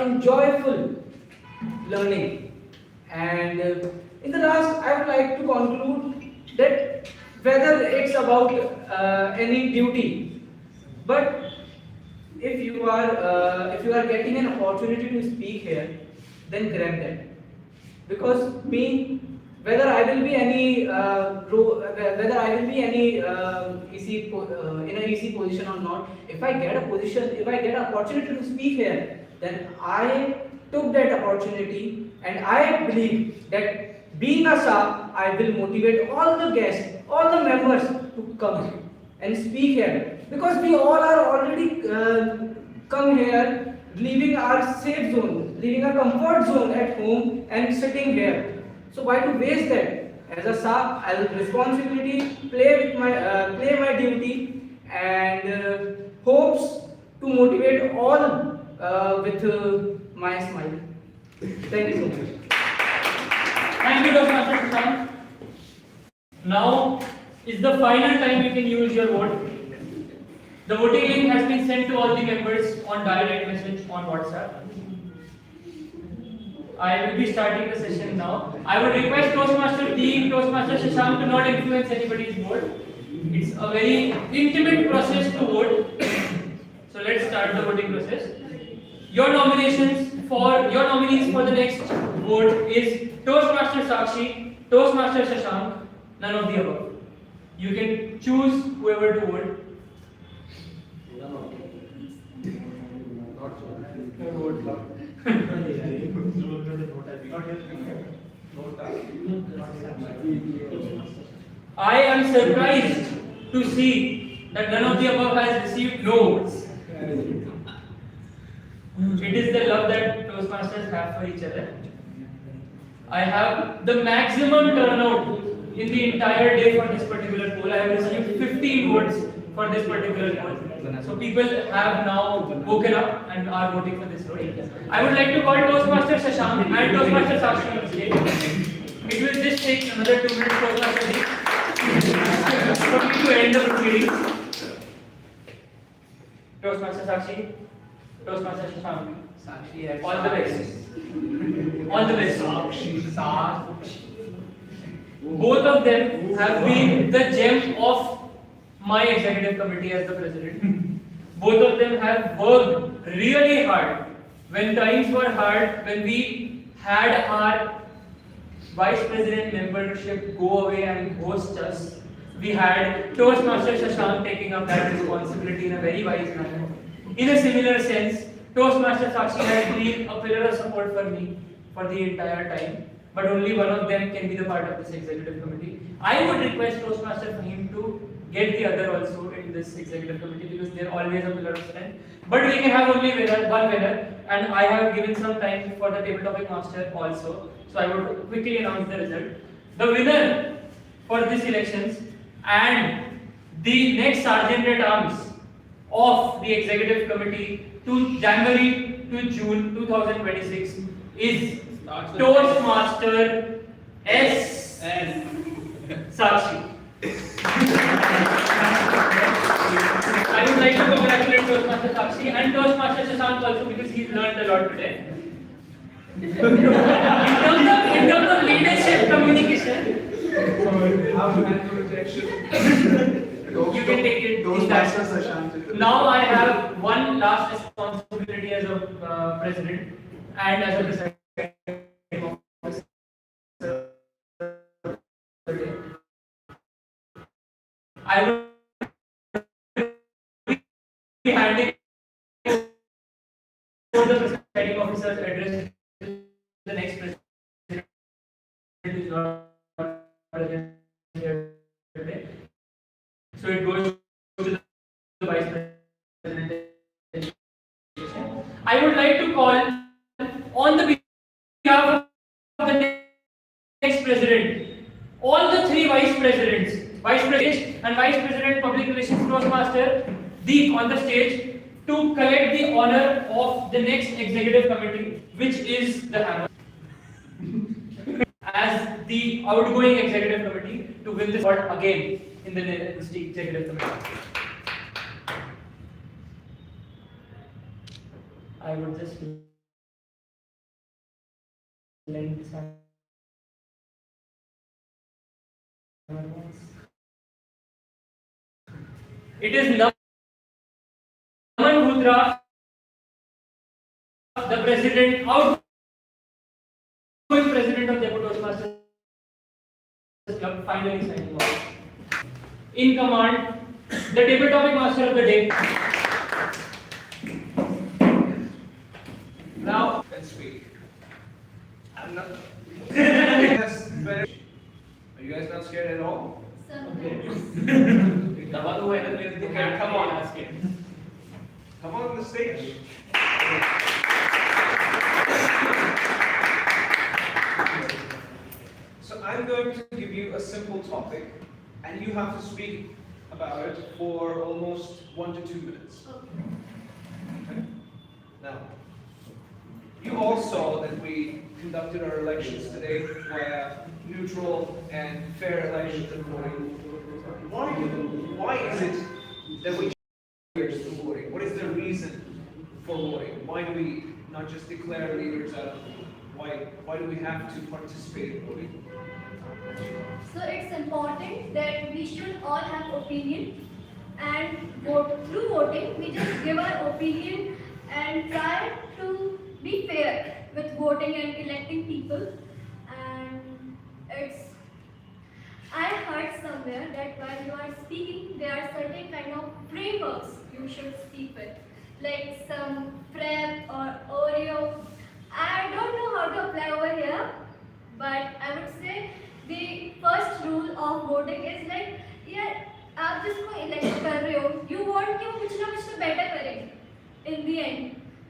enjoyable learning. And in the last, I would like to conclude that whether it's about any duty, but if you are getting an opportunity to speak here, then grab that. Because me, whether I will be any in an easy position or not, if I get an opportunity to speak here, then I took that opportunity, and I believe that being a staff, I will motivate all the guests, all the members to come and speak here, because we all are already come here, leaving our safe zone, leaving our comfort zone at home and sitting here. So why to waste that? As a staff, I will responsibility play my duty, and hopes to motivate all with my smile. Thank you so much. Thank you, Dr. Shashank. Now is the final time you can use your vote. The voting link has been sent to all the members on direct message on WhatsApp. I will be starting the session now. I would request Toastmaster team, Toastmaster Shashank to not influence anybody's vote. It's a very intimate process to vote. So let's start the voting process. Your nominees for the next vote is Toastmaster Sakshi, Toastmaster Shashank, none of the above. You can choose whoever to vote. I am surprised to see that none of the above has received no votes. It is the love that Toastmasters have for each other. I have the maximum turnout in the entire day for this particular poll. I have received 15 votes for this particular poll. So people have now woken up and are voting for this role. I would like to call Toastmaster Shashank and Toastmaster Sakshi on stage. It will just take another 2 minutes Toastmaster for me to end the proceedings. Toastmaster Sakshi, Toastmaster Shashank. All the best. All the best. Both of them have been the gem of my executive committee as the president. Both of them have worked really hard. When times were hard, when we had our vice president membership go away and host us, we had Toastmaster Shashank taking up that responsibility in a very wise manner. In a similar sense, Toastmaster Sakshi has been a pillar of support for me for the entire time, but only one of them can be the part of this executive committee. I would request Toastmaster for him to get the other also in this executive committee, because they're always a pillar of strength. But we can have only one winner, and I have given some time for the table topic master also. So I would quickly announce the result. The winner for this elections and the next Sergeant at Arms of the executive committee to January to June 2026 is Toastmaster S. Sakshi. I would like to congratulate Toastmaster Sakshi and Toastmaster Shashank also, because he's learned a lot today. In terms of leadership communication, should. You can take it in that. Toastmasters Ashanti. Now I have one last responsibility as a president and as a presiding officer. I will be handing over the presiding officer's address to the next president, who is not present here today. So it goes to the vice president. I would like to call on the behalf of the next president, all the three vice presidents, vice president and vice president public relations Toastmaster, on the stage to collect the honor of the next executive committee, which is the hammer. As the outgoing executive committee to win this award again in the next executive committee. I would just lend this hand. It is Naman Mudra, the president, outgoing president of Jaipur Toastmasters Club, finally signing off. In command, the table topic master of the day. Now, Let's speak. I'm not. Yes, better. Are you guys not scared at all? Okay, come on. Come on the stage. So I'm going to give you a simple topic, and you have to speak about it for almost 1 to 2 minutes. Okay? Now, you all saw that we conducted our elections today via neutral and fair elections and voting. Why is it that we choose to voting? What is the reason for voting? Why do we not just declare leaders out of why do we have to participate in voting? So it's important that we should all have opinion and vote. Through voting, we just give our opinion and try to be fair with voting and electing people. And I heard somewhere that while you are speaking, there are certain kind of frameworks you should speak with, like some prep or Oreo. I don't know how to apply over here, but I would say the first rule of voting is like, yeah, आप जिसको elect कर रहे हो, you want कि वो कुछ ना कुछ तो better करें in the end.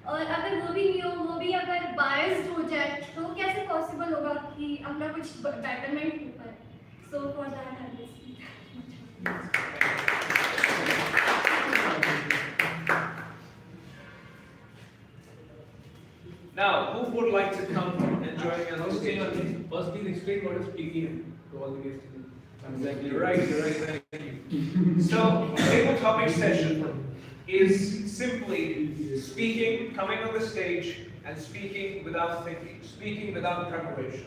और अगर वो भी नहीं हो, वो भी अगर biased हो जाए, तो कैसे possible होगा कि अपना कुछ betterment हो पाए? So for that I will speak. Now, who would like to come and join me on the stage? First, please explain what is speaking to all the guests. Exactly. You're right. Thank you. So, table topic session is simply speaking, coming on the stage, and speaking without thinking, speaking without preparation.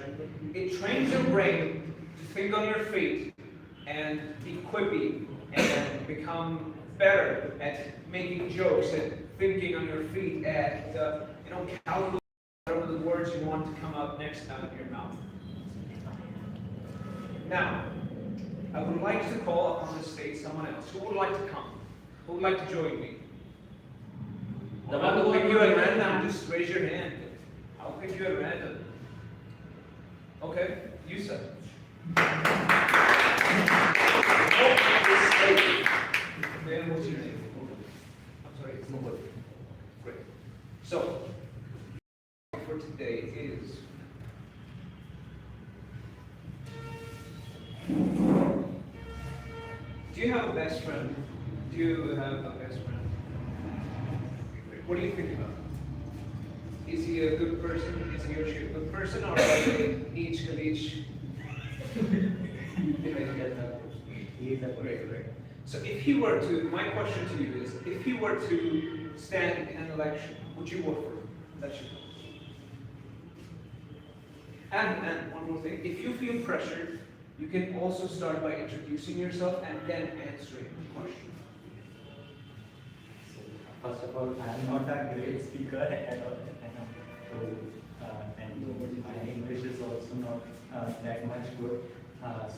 It trains your brain to think on your feet and be quippy and become better at making jokes and thinking on your feet and calculate whatever the words you want to come out next out of your mouth. Now, I would like to call up on the stage someone else. Who would like to come? Who would like to join me? I'll pick you at random. Just raise your hand. I'll pick you at random. Okay, you said. Man, what's your name? I'm sorry, it's Mohit. Great. So, for today is do you have a best friend? Do you have a best friend? What do you think about him? Is he a good person? Is he or she a good person, or are they each of each? Great. So if he were to, my question to you is, if he were to stand in an election, would you vote for him? That's your question. And one more thing, if you feel pressured You can also start by introducing yourself and then answering the question. First of all, I am not a great speaker at all. And my English is also not that much good.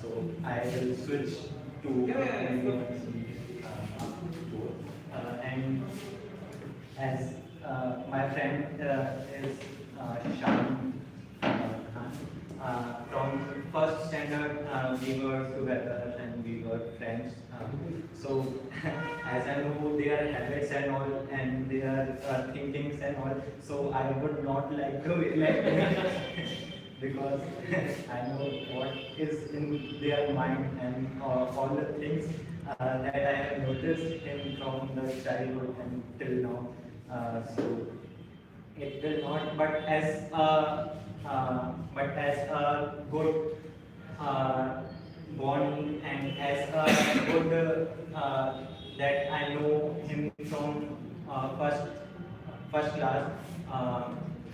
So I will switch to and as my friend is Shan Khan. From first standard, we were together and we were friends. So, as I know their habits and all, and their thinkings and all, so I would not like to elect because I know what is in their mind and all the things that I have noticed him from the childhood and till now. So it will not, but as a good born and as a good that I know him from first class.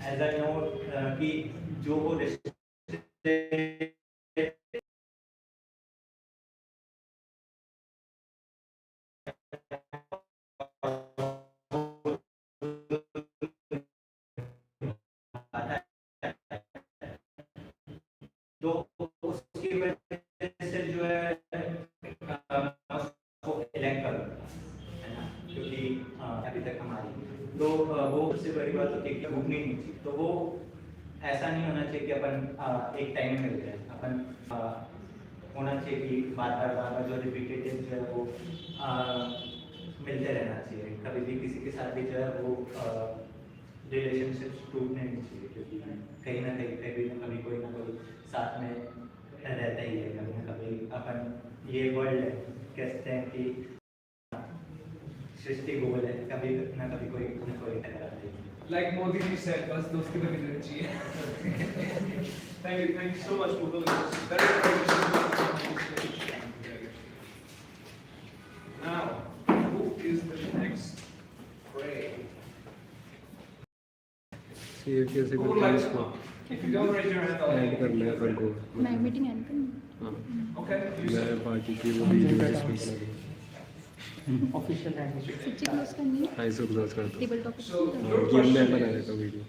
As I know कि जो वो रिश्ते तो उसकी वजह से जो है उसको इलेक्ट करूँगा, है ना, क्योंकि अभी तक हमारी तो वो सबसे बड़ी बात होती है कि भूखनी नहीं चाहिए। तो वो ऐसा नहीं होना चाहिए कि अपन एक टाइम में मिल जाए, अपन होना चाहिए कि बार बार जो रिपीटेटिव जो है वो मिलते रहना चाहिए। कभी भी किसी के साथ भी जो है वो रिलेशनशिप्स टूटने नहीं चाहिए, क्योंकि कहीं ना कभी कोई ना कोई साथ में रहता ही है। कभी ना कभी अपन ये वर्ल्ड है कहते हैं कि सृष्टि गोल है, कभी ना कभी कोई ना कोई टकराता ही है। Like Modi ji said, बस दोस्ती बनी रहनी चाहिए। Thank you so much for doing this. Now, who is the next prey? See if you Who would like to come? If you don't raise your hand, I'll add करना है अपन को। मैं meeting and करनी। हाँ, Okay. You मैं said. बाकी की वो वीडियो जिसमें करूँगा। ऑफिशियल लैंग्वेज सच्ची क्लोज करनी है। हाँ, इसको क्लोज करता हूँ। Table topic. So your हाँ, गेम में question बना is, देता हूँ video.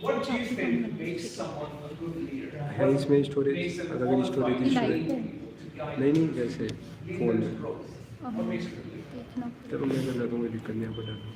what do you think makes someone a good leader? है इसमें स्टोरेज, Makes them अगर मेरी स्टोरेज की लाइक स्टोरेज है। guide नहीं वैसे lead फ़ोन them में। to growth. What makes a good leader? देखना। चलो मैं कर देता हूँ, कोई दिक्कत नहीं, आपको डालूँ।